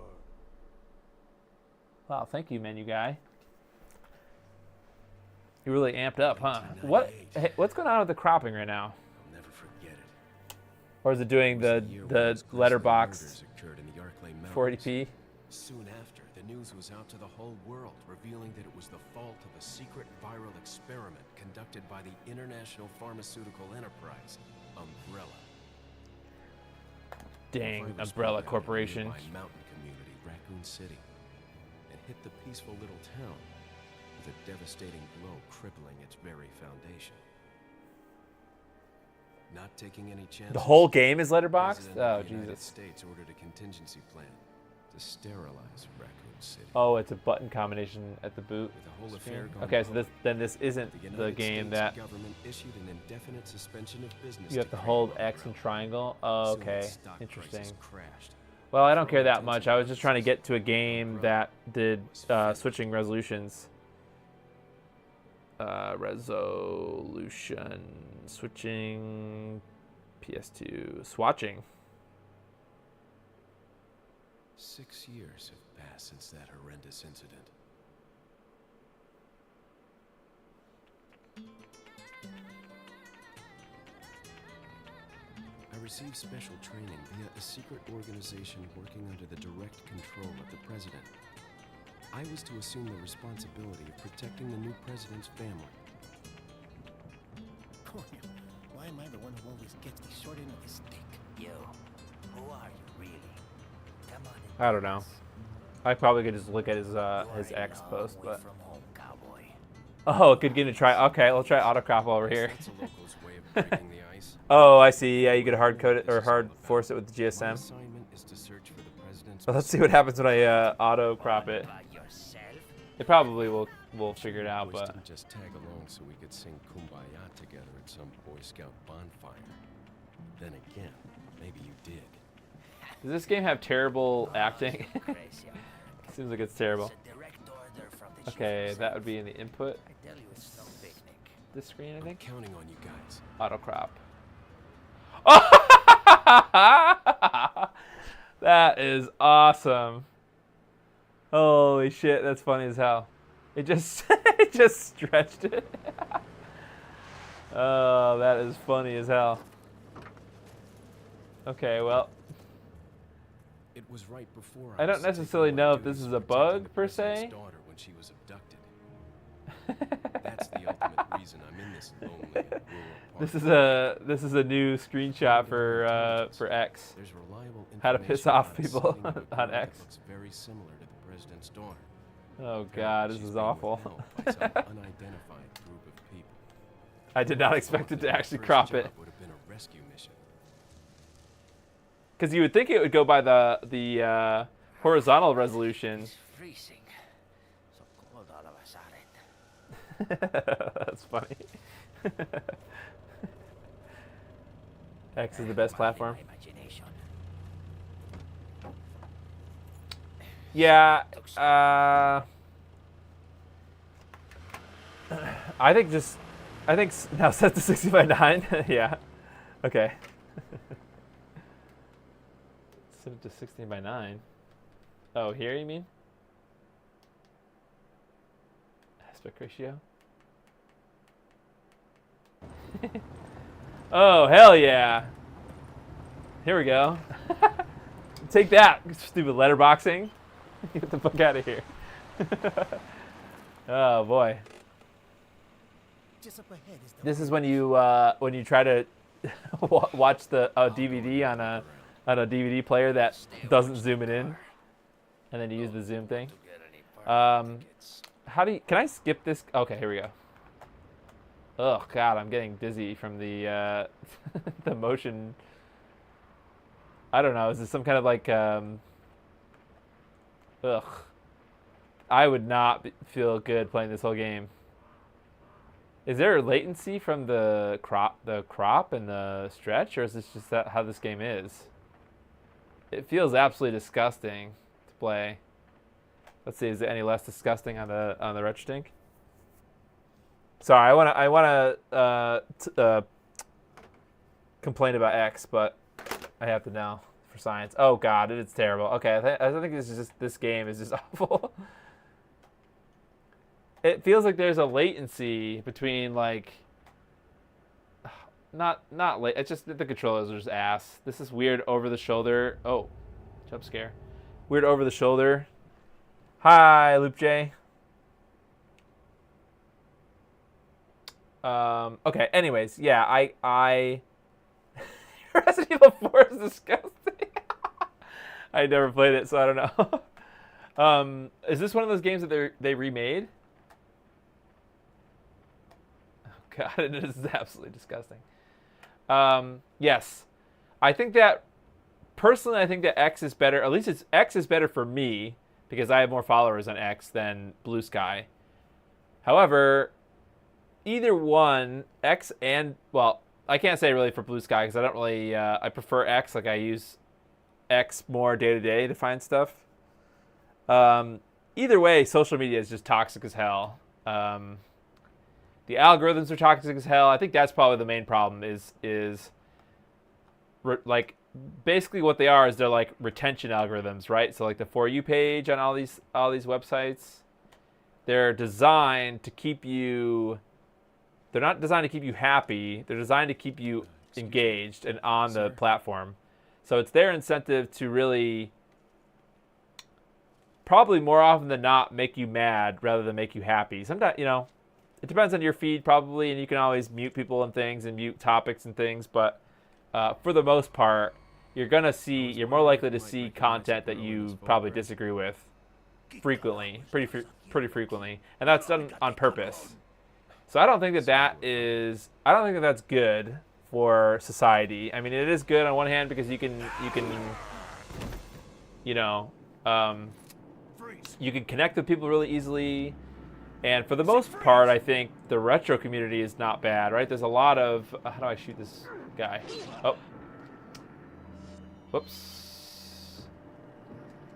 Wow, thank you, menu guy. You really amped up, huh? Hey, what's going on with the cropping right now? I'll never forget it. Or is it doing the letterbox 480p? Soon after, the news was out to the whole world, revealing that it was the fault of a secret viral experiment conducted by the international pharmaceutical enterprise, Umbrella. Dang, Umbrella Corporation. My mountain community, Raccoon City, and hit the peaceful little town with a devastating blow crippling its very foundation. Not taking any chances. The whole game is letterboxed? President of Oh, the United Jesus. States ordered a contingency plan to sterilize Raccoon City. Oh, it's a button combination at the boot. With the whole affair gone Okay, so public, this isn't the United game States that government issued an indefinite suspension of business you have to to hold Umbrella. X and triangle. Oh, Soon okay, its stock interesting. prices crashed. Well, I don't care that much. I was just trying to get to a game that did switching resolutions. Resolution switching PS2 swatching. 6 years have passed since that horrendous incident. received special training via a secret organization working under the direct control of the president. I was to assume the responsibility of protecting the new president's family. Why am I the one who always gets the short end of the stick? Yo, who are you really? Come on. I don't know. I probably could just look at his You are X a long post, way but from home, cowboy. oh, good game to try. Okay, we'll try autocrop over here. That's a local's way of breaking the ice. Oh, I see. Yeah, you could hard code it or hard force it with the My GSM. assignment is to search for the president's. But let's see what happens when I auto crop it. By yourself? It probably will figure it out, Boys but didn't just tag along so we could sing Kumbaya together at some Boy Scout bonfire. Then again, maybe you did. does this game have terrible acting? Crazy. Seems like it's terrible. It's a direct order from the chief Okay, himself. that would be in the input. I tell you, it's no picnic. This screen, I I'm think. counting on you guys. Auto crop. That is awesome. Holy shit, that's funny as hell. It just it just stretched it. Oh, that is funny as hell. Okay, well, It was right before I don't was taken necessarily on know if duties this is a protecting bug the per president's se. daughter when she was abducted. That's the ultimate reason I'm in this lonely and rural part. This is a new screenshot for X. There's reliable How to piss information off about a people sighting of a on girl that X. looks very similar to the president's daughter. Oh god, this She's is being awful. withheld by some unidentified group of people. I did not expect it to Their actually first crop job it. would have been a rescue mission. Because you would think it would go by the horizontal resolution. It's freezing. So cold all of a sudden. That's funny. X is the best platform. My imagination. Yeah. I think now set to 60 by 9. Yeah. Okay. Set it to 16 by 9. Oh, here you mean? Aspect ratio. Oh, hell yeah. Here we go. Take that, stupid letterboxing. Get the fuck out of here. Oh, boy. Just up ahead is the This is when you try to watch the DVD on a DVD player that doesn't zoom it in, and then you use the zoom thing. To get any parking tickets. How do you? Can I skip this? Okay, here we go. Oh god, I'm getting dizzy from the the motion. I don't know. Is this some kind of like ugh. I would not feel good playing this whole game. Is there latency from the crop and the stretch, or is this just how this game is? It feels absolutely disgusting to play. Let's see, is it any less disgusting on the RetroTink? Sorry, I wanna complain about X, but I have to know for science. Oh god, it's terrible. Okay, I think this game is just awful. It feels like there's a latency between like not late. It's just that the controllers are just ass. This is weird over the shoulder. Oh, jump scare. Weird over the shoulder. Hi, Loop J. Okay. Anyways, yeah, I Resident Evil 4 is disgusting. I never played it, so I don't know. Is this one of those games that they remade? God, it is absolutely disgusting. Yes, I think that personally, I think that X is better. At least X is better for me because I have more followers on X than Blue Sky. However, either one, X and well, I can't say really for Blue Sky because I don't really. I prefer X. Like I use X more day to day to find stuff. Either way, social media is just toxic as hell. The algorithms are toxic as hell. I think that's probably the main problem is like basically what they are is they're like retention algorithms, right? So like the For You page on all these websites, they're designed to keep you. They're not designed to keep you happy. They're designed to keep you engaged and on the platform. So it's their incentive to really, probably more often than not, make you mad rather than make you happy. Sometimes, it depends on your feed probably, and you can always mute people and things and mute topics and things, but for the most part, you're more likely to see content that you probably disagree with frequently, pretty frequently, and that's done on purpose. So I don't think that that's good for society. I mean, it is good on one hand because you can connect with people really easily, and for the most part, I think the retro community is not bad, right? There's a lot of how do I shoot this guy? Oh, whoops.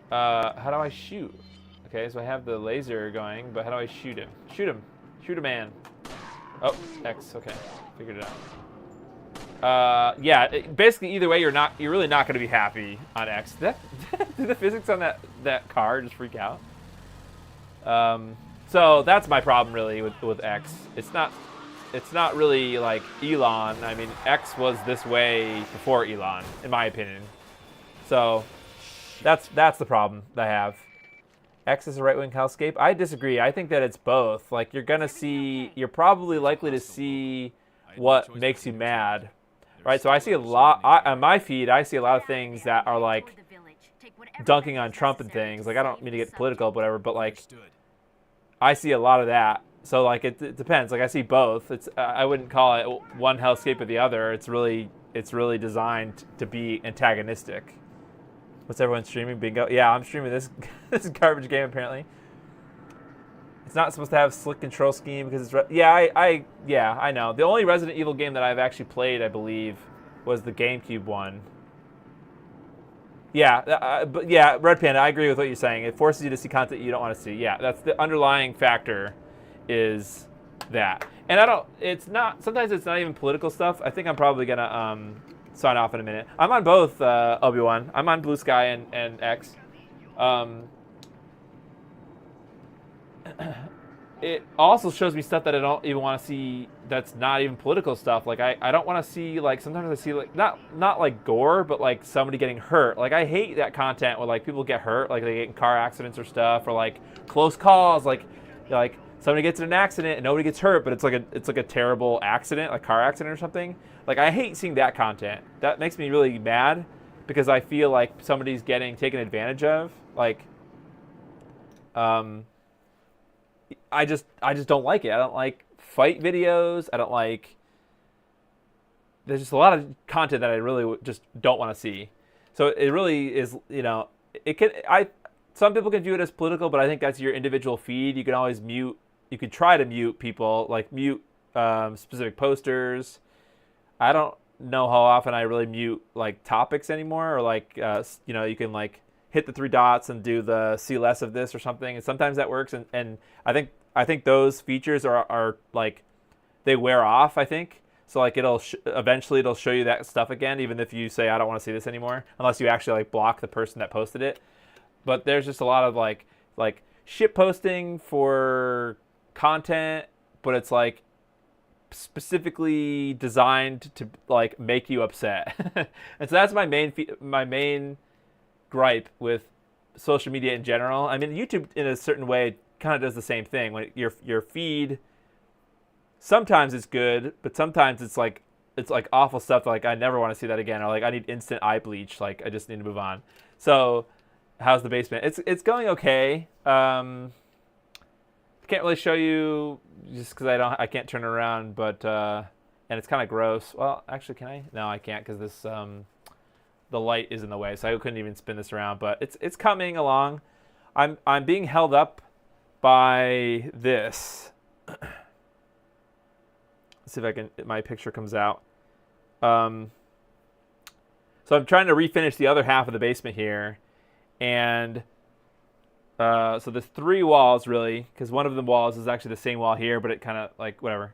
How do I shoot? Okay, so I have the laser going, but how do I shoot him? Shoot him, shoot a man. Oh, X. Okay, figured it out. Yeah, basically either way, you're really not going to be happy on X. Did the physics on that car just freak out? So that's my problem really with X. It's not really like Elon. I mean, X was this way before Elon, in my opinion. So that's the problem that I have. X is a right-wing hellscape. I disagree. I think that it's both. Like you're probably likely to see what makes you mad, right? So I see a lot on my feed. I see a lot of things that are like dunking on Trump and things. Like I don't mean to get political, whatever, but like I see a lot of that. So like it depends. Like I see both. I wouldn't call it one hellscape or the other. It's really designed to be antagonistic. What's everyone streaming? Bingo. Yeah, I'm streaming this garbage game apparently. It's not supposed to have slick control scheme because it's I know. The only Resident Evil game that I've actually played, I believe, was the GameCube one. Yeah, but yeah, Red Panda, I agree with what you're saying. It forces you to see content you don't want to see. Yeah, that's the underlying factor, is that. And sometimes it's not even political stuff. I think I'm probably gonna sign off in a minute. I'm on both, Obi-Wan. I'm on Blue Sky and X. It also shows me stuff that I don't even want to see that's not even political stuff. Like, I don't want to see, like, sometimes I see, like, not like gore, but, like, somebody getting hurt. Like, I hate that content where, like, people get hurt, like, they get in car accidents or stuff, or, like, close calls, like somebody gets in an accident and nobody gets hurt, but it's like a terrible accident, like car accident or something. Like, I hate seeing that content. That makes me really mad because I feel like somebody's getting taken advantage of. Like, I just don't like it. I don't like fight videos. I don't like. There's just a lot of content that I really just don't want to see. So it really is, some people can view it as political, but I think that's your individual feed. You can always mute. You could try to mute people, like mute specific posters. I don't know how often I really mute like topics anymore, or like you can like hit the three dots and do the see less of this or something, and sometimes that works. And I think those features are like they wear off. I think so. Like eventually it'll show you that stuff again, even if you say I don't want to see this anymore, unless you actually like block the person that posted it. But there's just a lot of like shit posting for content, but it's like specifically designed to like make you upset. And so that's my main gripe with social media in general. I mean, YouTube in a certain way kind of does the same thing. When your feed, sometimes it's good, but sometimes it's like awful stuff. Like I never want to see that again, or like I need instant eye bleach. Like I just need to move on. So how's the basement? It's going okay. Can't really show you just because I can't turn it around, but and it's kind of gross. Well, actually, can I? No, I can't because this the light is in the way, so I couldn't even spin this around. But it's coming along. I'm being held up by this. Let's see if my picture comes out. So I'm trying to refinish the other half of the basement here, and so there's three walls really, because one of the walls is actually the same wall here, but it kind of like whatever.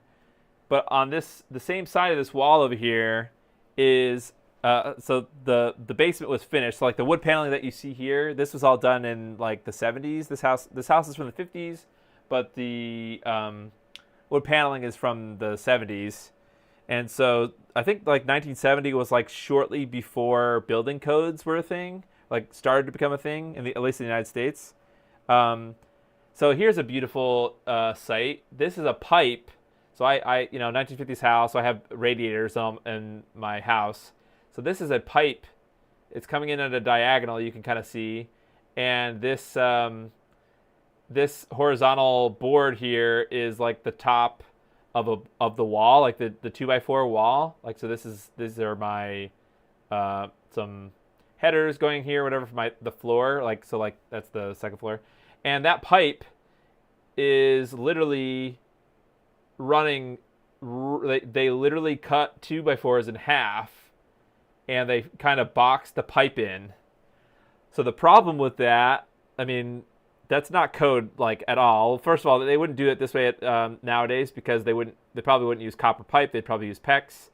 But on the same side of this wall over here is so the basement was finished. So like the wood paneling that you see here, this was all done in like the 70s. This house is from the 50s, but the wood paneling is from the 70s. And so I think like 1970 was like shortly before building codes were a thing, like started to become a thing at least in the United States. Um, so here's a beautiful site. This is a pipe. So I 1950s house. So I have radiators in my house. So this is a pipe. It's coming in at a diagonal. You can kind of see, and this horizontal board here is like the top of the wall, like the 2x4 wall. Like, so these are my some headers going here, whatever, for the floor. Like, so like that's the second floor, and that pipe is literally running. They literally cut 2x4s in half, and they kind of box the pipe in. So the problem with that, I mean, that's not code like at all. First of all, they wouldn't do it this way nowadays because they probably wouldn't use copper pipe. They'd probably use PEX.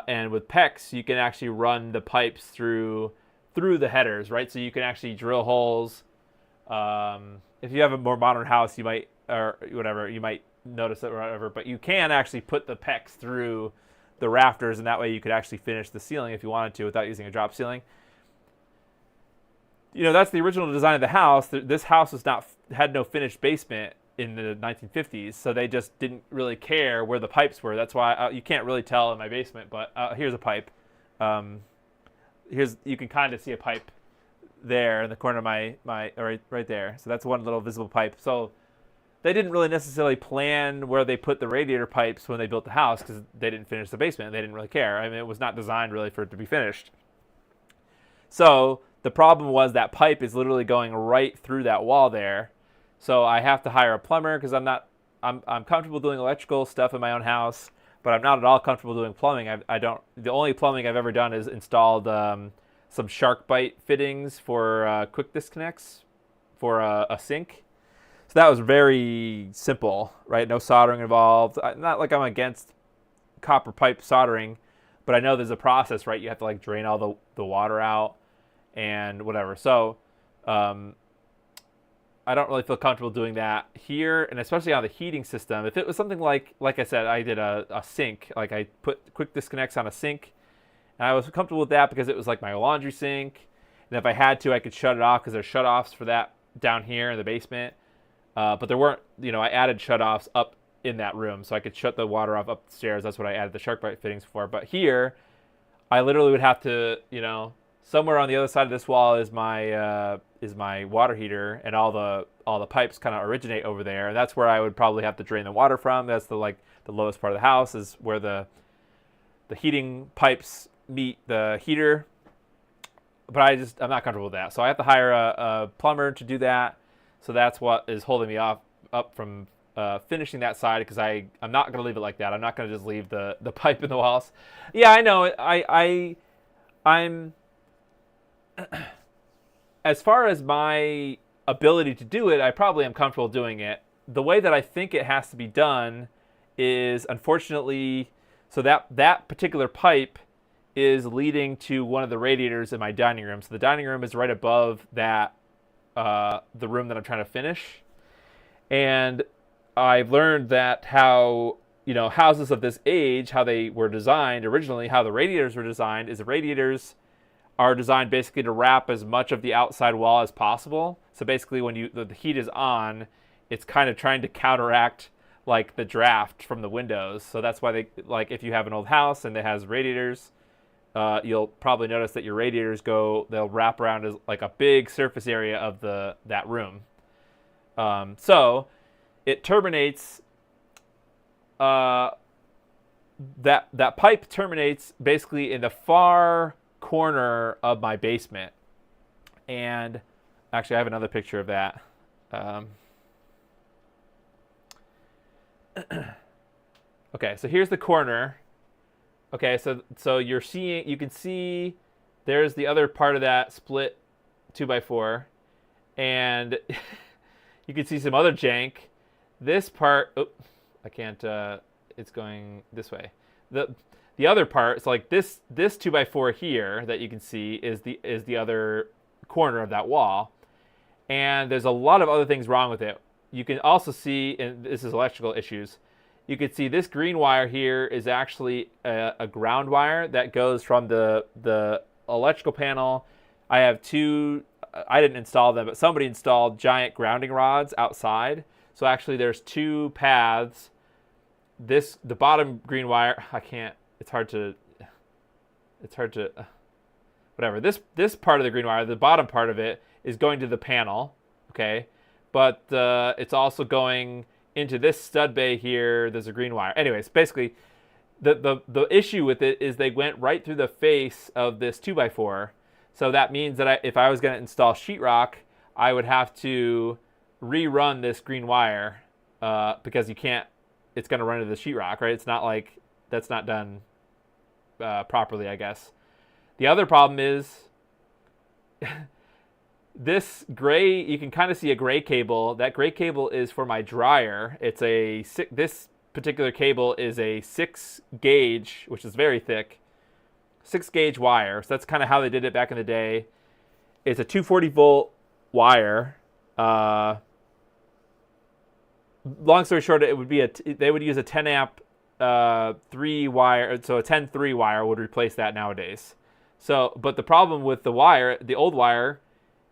And with PEX, you can actually run the pipes through the headers, right? So you can actually drill holes. If you have a more modern house, you might, or whatever, you might notice it or whatever. But you can actually put the PEX through the rafters, and that way you could actually finish the ceiling if you wanted to without using a drop ceiling. That's the original design of the house. This house had no finished basement in the 1950s, so they just didn't really care where the pipes were. That's why you can't really tell in my basement, but here's a pipe. You can kind of see a pipe there in the corner of my right there. So that's one little visible pipe. So they didn't really necessarily plan where they put the radiator pipes when they built the house because they didn't finish the basement. They didn't really care. I mean, it was not designed really for it to be finished. So the problem was that pipe is literally going right through that wall there. So I have to hire a plumber because I'm comfortable doing electrical stuff in my own house, but I'm not at all comfortable doing plumbing. The only plumbing I've ever done is installed some shark bite fittings for quick disconnects for a sink. So that was very simple, right? No soldering involved. Not like I'm against copper pipe soldering, but I know there's a process, right? You have to like drain all the water out and whatever. So I don't really feel comfortable doing that here, and especially on the heating system. If it was something like I said, I did a sink, like I put quick disconnects on a sink, and I was comfortable with that because it was like my laundry sink, and if I had to, I could shut it off because there's shutoffs for that down here in the basement. But there weren't, I added shutoffs up in that room, so I could shut the water off upstairs. That's what I added the shark bite fittings for. But here, I literally would have to, somewhere on the other side of this wall is my water heater, and all the pipes kind of originate over there. And that's where I would probably have to drain the water from. That's the lowest part of the house is where the heating pipes meet the heater. But I'm not comfortable with that, so I have to hire a plumber to do that. So that's what is holding me up from finishing that side, because I'm not going to leave it like that. I'm not going to just leave the pipe in the walls. Yeah, I know. I'm as far as my ability to do it, I probably am comfortable doing it. The way that I think it has to be done is, unfortunately, so that particular pipe is leading to one of the radiators in my dining room. So the dining room is right above that, the room that I'm trying to finish. And I've learned that how, houses of this age, how they were designed originally, how the radiators were designed, is the radiators are designed basically to wrap as much of the outside wall as possible. So basically when the heat is on, it's kind of trying to counteract like the draft from the windows. So that's why they, like, if you have an old house and it has radiators, you'll probably notice that your radiators they'll wrap around as like a big surface area of that room. So it terminates, that pipe terminates basically in the far corner of my basement. And actually I have another picture of that. Okay, so here's the corner. Okay, so you can see there's the other part of that split 2x4, and you can see some other jank. This part, I can't, it's going this way. The other part, so like this 2x4 here that you can see is the other corner of that wall, and there's a lot of other things wrong with it. You can also see, and this is electrical issues, you can see this green wire here is actually a ground wire that goes from the electrical panel. I have two, I didn't install them, but somebody installed giant grounding rods outside. So actually there's two paths. The bottom green wire, I can't, it's hard to, whatever. This part of the green wire, the bottom part of it, is going to the panel, okay? But it's also going into this stud bay here. There's a green wire. Anyways, basically, the issue with it is they went right through the face of this 2x4. So that means that if I was going to install sheetrock, I would have to rerun this green wire because you can't. It's going to run into the sheetrock, right? It's not like that's not done properly, I guess. The other problem is this gray, you can kind of see a gray cable. That gray cable is for my dryer. This particular cable is a 6 gauge, which is very thick, 6 gauge wire. So that's kind of how they did it back in the day. It's a 240 volt wire. Long story short, it would be they would use a 10 amp 3 wire. So a 10-3 wire would replace that nowadays. So, but the problem with the wire, the old wire,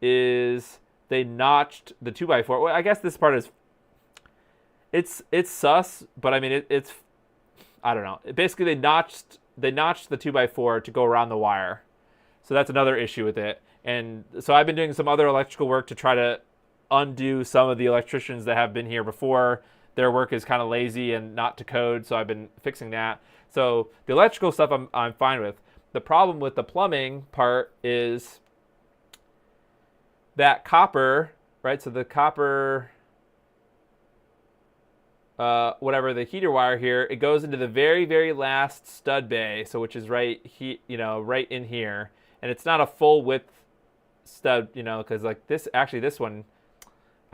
is they notched the 2x4. Well, I guess this part is, it's sus, but I mean it's I don't know. Basically, they notched the 2x4 to go around the wire. So that's another issue with it. And so I've been doing some other electrical work to try to undo some of the electricians that have been here before. Their work is kind of lazy and not to code, so I've been fixing that. So the electrical stuff I'm fine with. The problem with the plumbing part is that copper, right? So the copper, whatever, the heater wire here, it goes into the very, very last stud bay. So which is right in here. And it's not a full width stud, because like this one,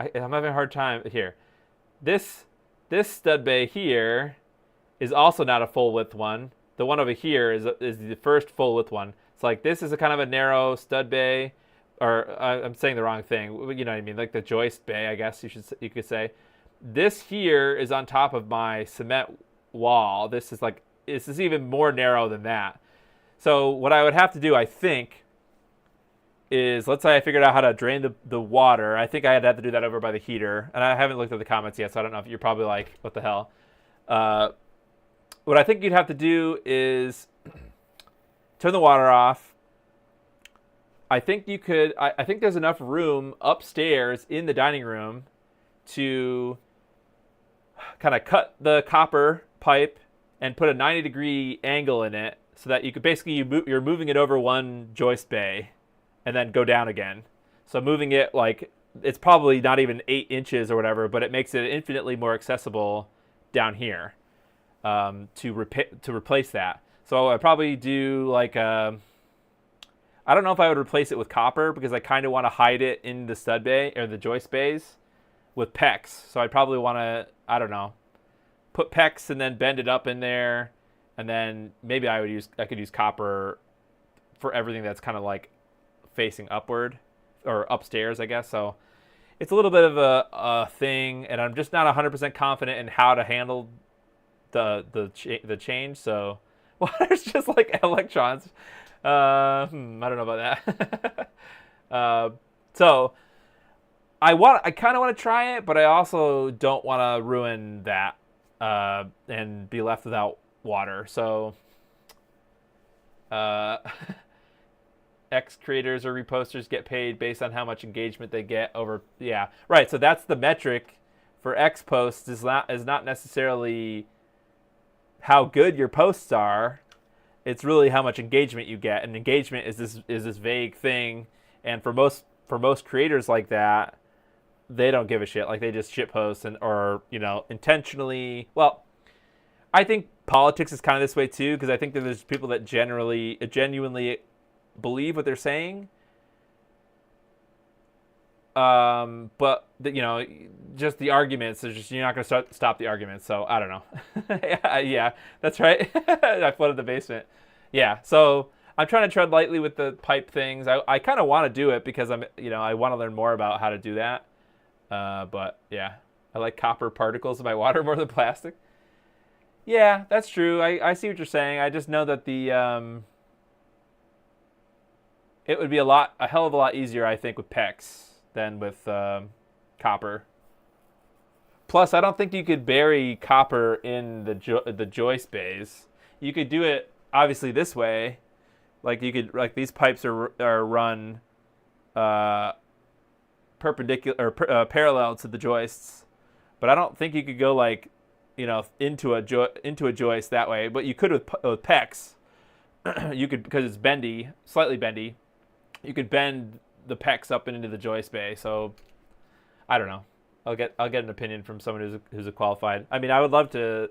I'm having a hard time here. This stud bay here is also not a full width one. The one over here is the first full width one. It's like this is a kind of a narrow stud bay, or I'm saying the wrong thing. You know what I mean? Like the joist bay, I guess you could say. This here is on top of my cement wall. This is even more narrow than that. So what I would have to do, I think, is let's say I figured out how to drain the water. I think I'd have to do that over by the heater. And I haven't looked at the comments yet, so I don't know if you're probably like, what the hell? What I think you'd have to do is turn the water off. I think you could, I think there's enough room upstairs in the dining room to kind of cut the copper pipe and put a 90-degree angle in it so that you could basically, you're moving it over one joist bay and then go down again. So moving it like, it's probably not even 8 inches or whatever, but it makes it infinitely more accessible down here to replace that. So I'd probably do like I don't know if I would replace it with copper because I kind of want to hide it in the stud bay or the joist bays with PEX. So I'd probably want to, I don't know, put PEX and then bend it up in there. And then maybe I could use copper for everything that's kind of like facing upward or upstairs, I guess. So it's a little bit of a thing, and I'm just not 100% confident in how to handle the change. So water's just like electrons. I don't know about that. So I kind of want to try it, but I also don't want to ruin that and be left without water. So X creators or reposters get paid based on how much engagement they get over. Yeah, right. So that's the metric for X posts is not necessarily how good your posts are. It's really how much engagement you get, and engagement is this vague thing. And for most creators like that, they don't give a shit. Like they just shit post or intentionally. Well, I think politics is kind of this way too, because I think that there's people that genuinely believe what they're saying. But just the arguments. You're not going to stop the arguments. So I don't know. yeah, that's right. I flooded the basement. Yeah. So I'm trying to tread lightly with the pipe things. I kind of want to do it because I want to learn more about how to do that. But yeah, I like copper particles in my water more than plastic. Yeah, that's true. I see what you're saying. I just know that the it would be a hell of a lot easier, I think, with PEX than with copper. Plus, I don't think you could bury copper in the joist bays. You could do it obviously this way, like these pipes are run perpendicular or parallel to the joists, but I don't think you could go like, into a joist that way. But you could with PEX. You could, because it's bendy, slightly bendy. You could bend the PEX up and into the joist bay. So I don't know. I'll get an opinion from someone who's a qualified. I mean, I would love to.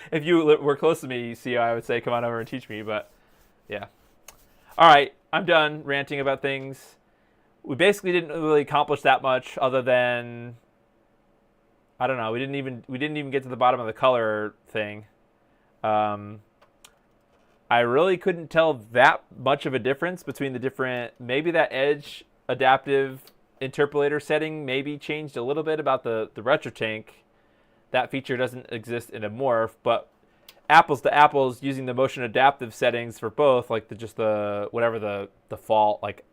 If you were close to me, CEO, I would say come on over and teach me. But yeah. All right, I'm done ranting about things. We basically didn't really accomplish that much, other than, I don't know. We didn't even get to the bottom of the color thing. I really couldn't tell that much of a difference between the different. Maybe that edge adaptive interpolator setting maybe changed a little bit about the retro tank. That feature doesn't exist in a Morph, but apples to apples, using the motion adaptive settings for both, like whatever the default, like,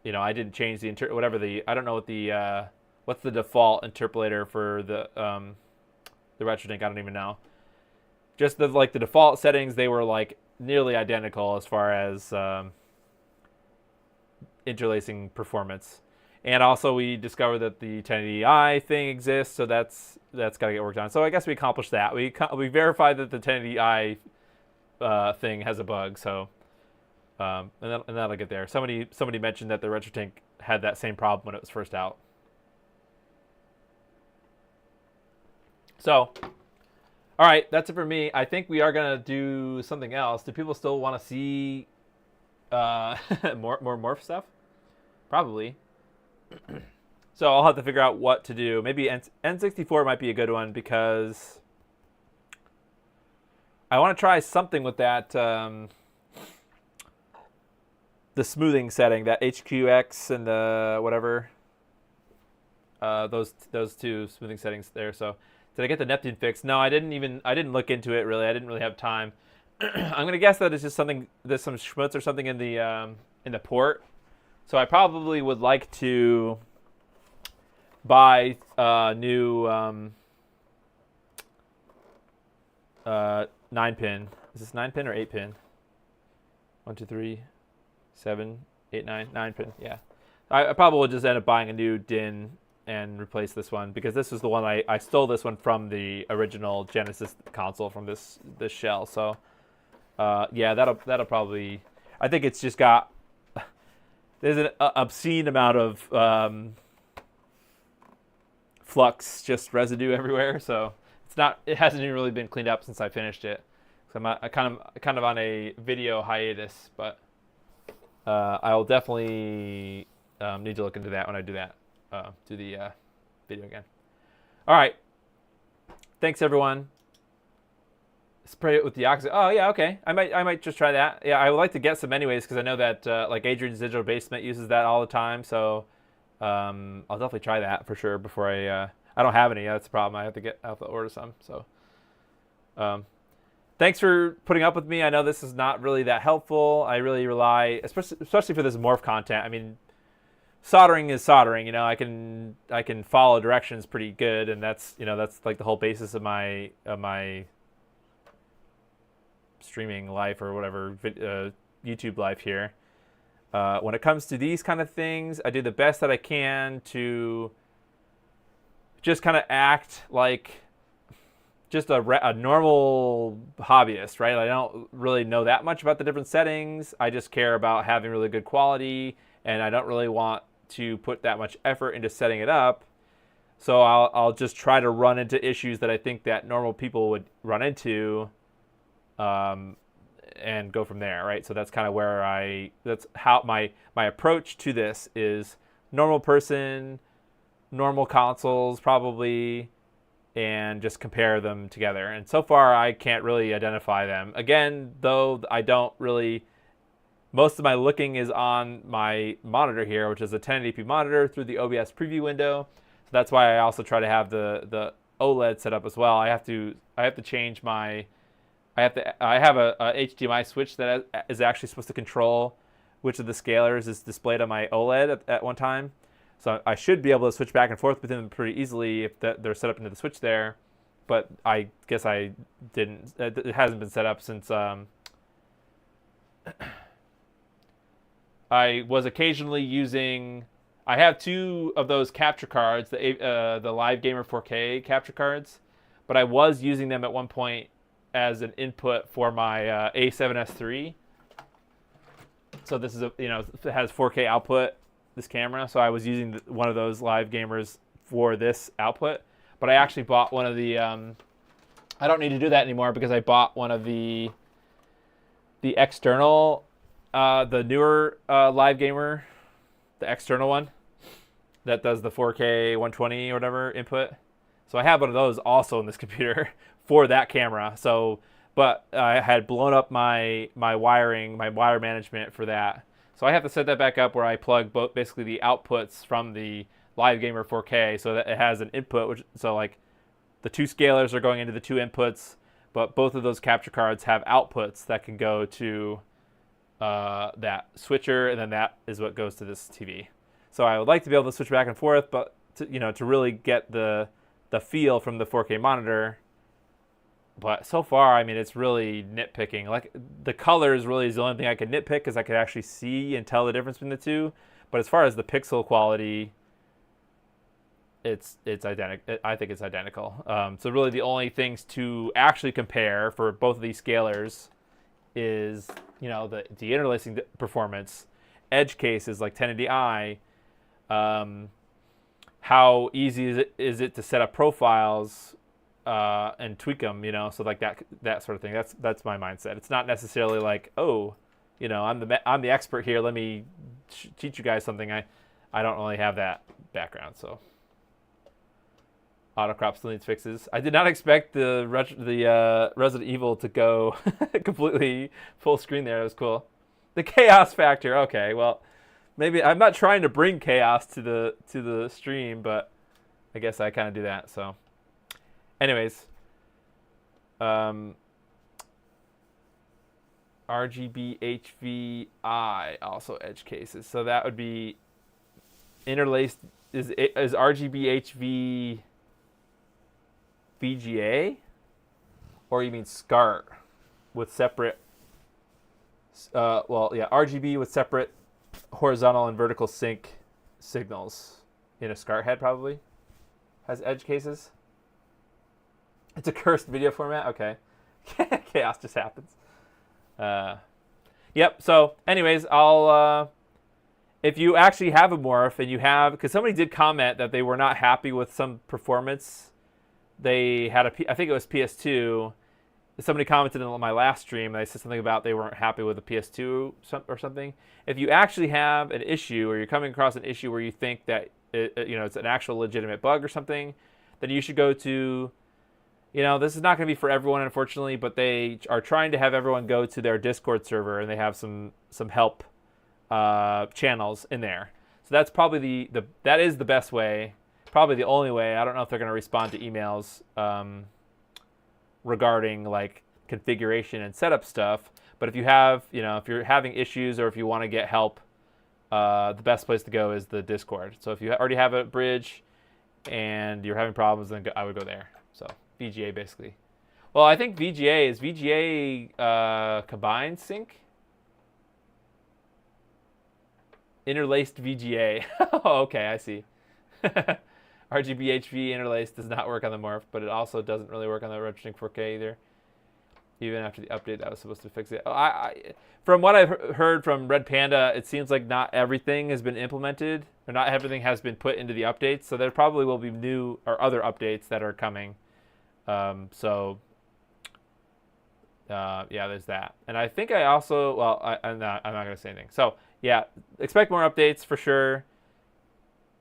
I didn't change the I don't know what the what's the default interpolator for the retro tank. I don't even know. Just the default settings, they were like nearly identical as far as interlacing performance. And also we discovered that the 1080i thing exists, so that's got to get worked on. So I guess we accomplished that. We verified that the 1080i thing has a bug, so and that'll get there. Somebody mentioned that the retro tank had that same problem when it was first out. So, all right, that's it for me. I think we are gonna do something else. Do people still want to see more Morph stuff? Probably. So I'll have to figure out what to do. Maybe N64 might be a good one, because I want to try something with that the smoothing setting, that HQX and the whatever, those two smoothing settings there. So did I get the Neptune fix? No, I didn't look into it really. I didn't really have time. I'm gonna guess that it's just there's some schmutz or something in the port. So I probably would like to buy new 9-pin. Is this 9-pin or 8-pin? 1, 2, 3, 7, 8, 9. 9-pin, yeah. I probably will just end up buying a new DIN and replace this one, because this is the one I stole this one from the original Genesis console, from this shell. So yeah, that'll probably. I think it's just got. There's an obscene amount of flux, just residue everywhere. So it hasn't even really been cleaned up since I finished it. So I'm kind of on a video hiatus, but I'll definitely need to look into that when I do that. Do the video again. All right. Thanks, everyone. Spray it with the oxide. Oh yeah, okay. I might just try that. Yeah, I would like to get some anyways, because I know that like Adrian's Digital Basement uses that all the time. So I'll definitely try that for sure before I don't have any. That's the problem. I have to order some. So thanks for putting up with me. I know this is not really that helpful. I really rely, especially for this Morph content. I mean, soldering is soldering. I can follow directions pretty good, and that's like the whole basis of my streaming life, or whatever, YouTube life here. When it comes to these kind of things, I do the best that I can to just kind of act like just a normal hobbyist, right? I don't really know that much about the different settings. I just care about having really good quality, and I don't really want to put that much effort into setting it up. So I'll just try to run into issues that I think that normal people would run into, and go from there, right? So that's kind of where that's how my approach to this is: normal person, normal consoles probably, and just compare them together. And so far I can't really identify them. Again, though, I don't really. Most of my looking is on my monitor here, which is a 1080p monitor through the OBS preview window. So that's why I also try to have the OLED set up as well. I have to change my I have a HDMI switch that is actually supposed to control which of the scalars is displayed on my OLED at one time. So I should be able to switch back and forth between them pretty easily if they're set up into the switch there. But I guess I didn't. It hasn't been set up since I was occasionally using. I have two of those capture cards, the Live Gamer 4K capture cards, but I was using them at one point as an input for my A7S III. So this is it has 4K output, this camera. So I was using one of those Live Gamers for this output, but I actually bought one of the. I don't need to do that anymore because I bought one of the external, the newer Live Gamer, the external one that does the 4K 120 or whatever input. So I have one of those also in this computer for that camera. So, but I had blown up my wiring, my wire management for that. So I have to set that back up where I plug basically the outputs from the Live Gamer 4K so that it has an input. So like the two scalars are going into the two inputs, but both of those capture cards have outputs that can go to that switcher, and then that is what goes to this TV. So I would like to be able to switch back and forth, but to really get the feel from the 4K monitor. But so far, I mean, it's really nitpicking. Like the colors really is the only thing I could nitpick because I could actually see and tell the difference between the two. But as far as the pixel quality, it's identical. I think it's identical. So really, the only things to actually compare for both of these scalars is the interlacing performance, edge cases like 1080i. How easy is it to set up profiles and tweak them? So like that sort of thing. That's my mindset. It's not necessarily like, oh, I'm the expert here. Let me teach you guys something. I don't really have that background, so. Autocrop still needs fixes. I did not expect the Resident Evil to go completely full screen there. It was cool. The chaos factor. Okay, well, maybe I'm not trying to bring chaos to the stream, but I guess I kind of do that. So, anyways, RGB HVI also edge cases. So that would be interlaced. Is RGB HV VGA, or you mean SCART with separate? RGB with separate horizontal and vertical sync signals in a SCART head probably has edge cases. It's a cursed video format. Okay, chaos just happens. Yep. So, anyways, I'll. If you actually have a Morph and you have, because somebody did comment that they were not happy with some performance. They had I think it was PS2. Somebody commented on my last stream. They said something about they weren't happy with the PS2 or something. If you actually have an issue, or you're coming across an issue where you think that it's an actual legitimate bug or something, then you should go to. This is not going to be for everyone, unfortunately, but they are trying to have everyone go to their Discord server, and they have some help channels in there. So that's probably that is the best way. Probably the only way. I don't know if they're going to respond to emails regarding like configuration and setup stuff. But if you have, if you're having issues or if you want to get help, the best place to go is the Discord. So if you already have a bridge and you're having problems, then I would go there. So VGA basically. Well, I think VGA combined sync. Interlaced VGA. Oh, okay, I see. RGB HV interlace does not work on the Morph, but it also doesn't really work on the Retrosync 4K either. Even after the update that was supposed to fix it. From what I've heard from Red Panda, it seems like not everything has been implemented, or not everything has been put into the updates. So there probably will be new or other updates that are coming. Yeah, there's that. And I think I also, I'm not going to say anything. So yeah, expect more updates for sure.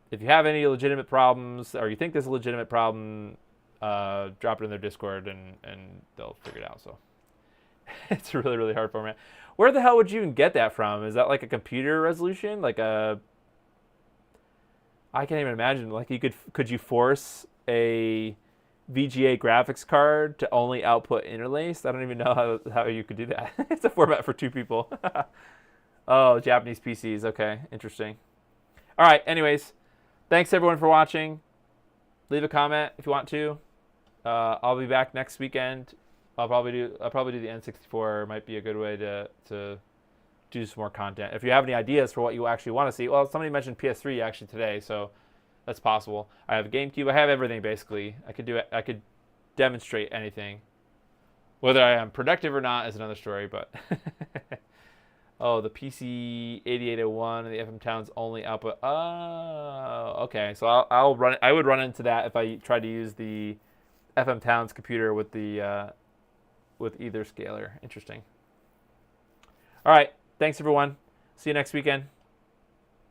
If you have any legitimate problems, or you think there's a legitimate problem, drop it in their Discord and they'll figure it out. So it's a really, really hard format. Where the hell would you even get that from? Is that like a computer resolution? Like I can't even imagine. Like could you force a VGA graphics card to only output interlaced. I don't even know how you could do that. It's a format for 2 people. Oh, Japanese PCs. Okay, interesting. All right, anyways, thanks everyone for watching. Leave a comment if you want to. I'll be back next weekend. I'll probably do the N64. Might be a good way to do some more content. If you have any ideas for what you actually want to see, well, somebody mentioned PS3 actually today, so that's possible. I have a GameCube. I have everything basically. I could do it. I could demonstrate anything. Whether I am productive or not is another story. But oh, the PC 8801 and the FM Towns only output. Oh, okay. So I'll run. I would run into that if I tried to use the FM Towns computer with the with either scaler. Interesting. All right. Thanks everyone. See you next weekend.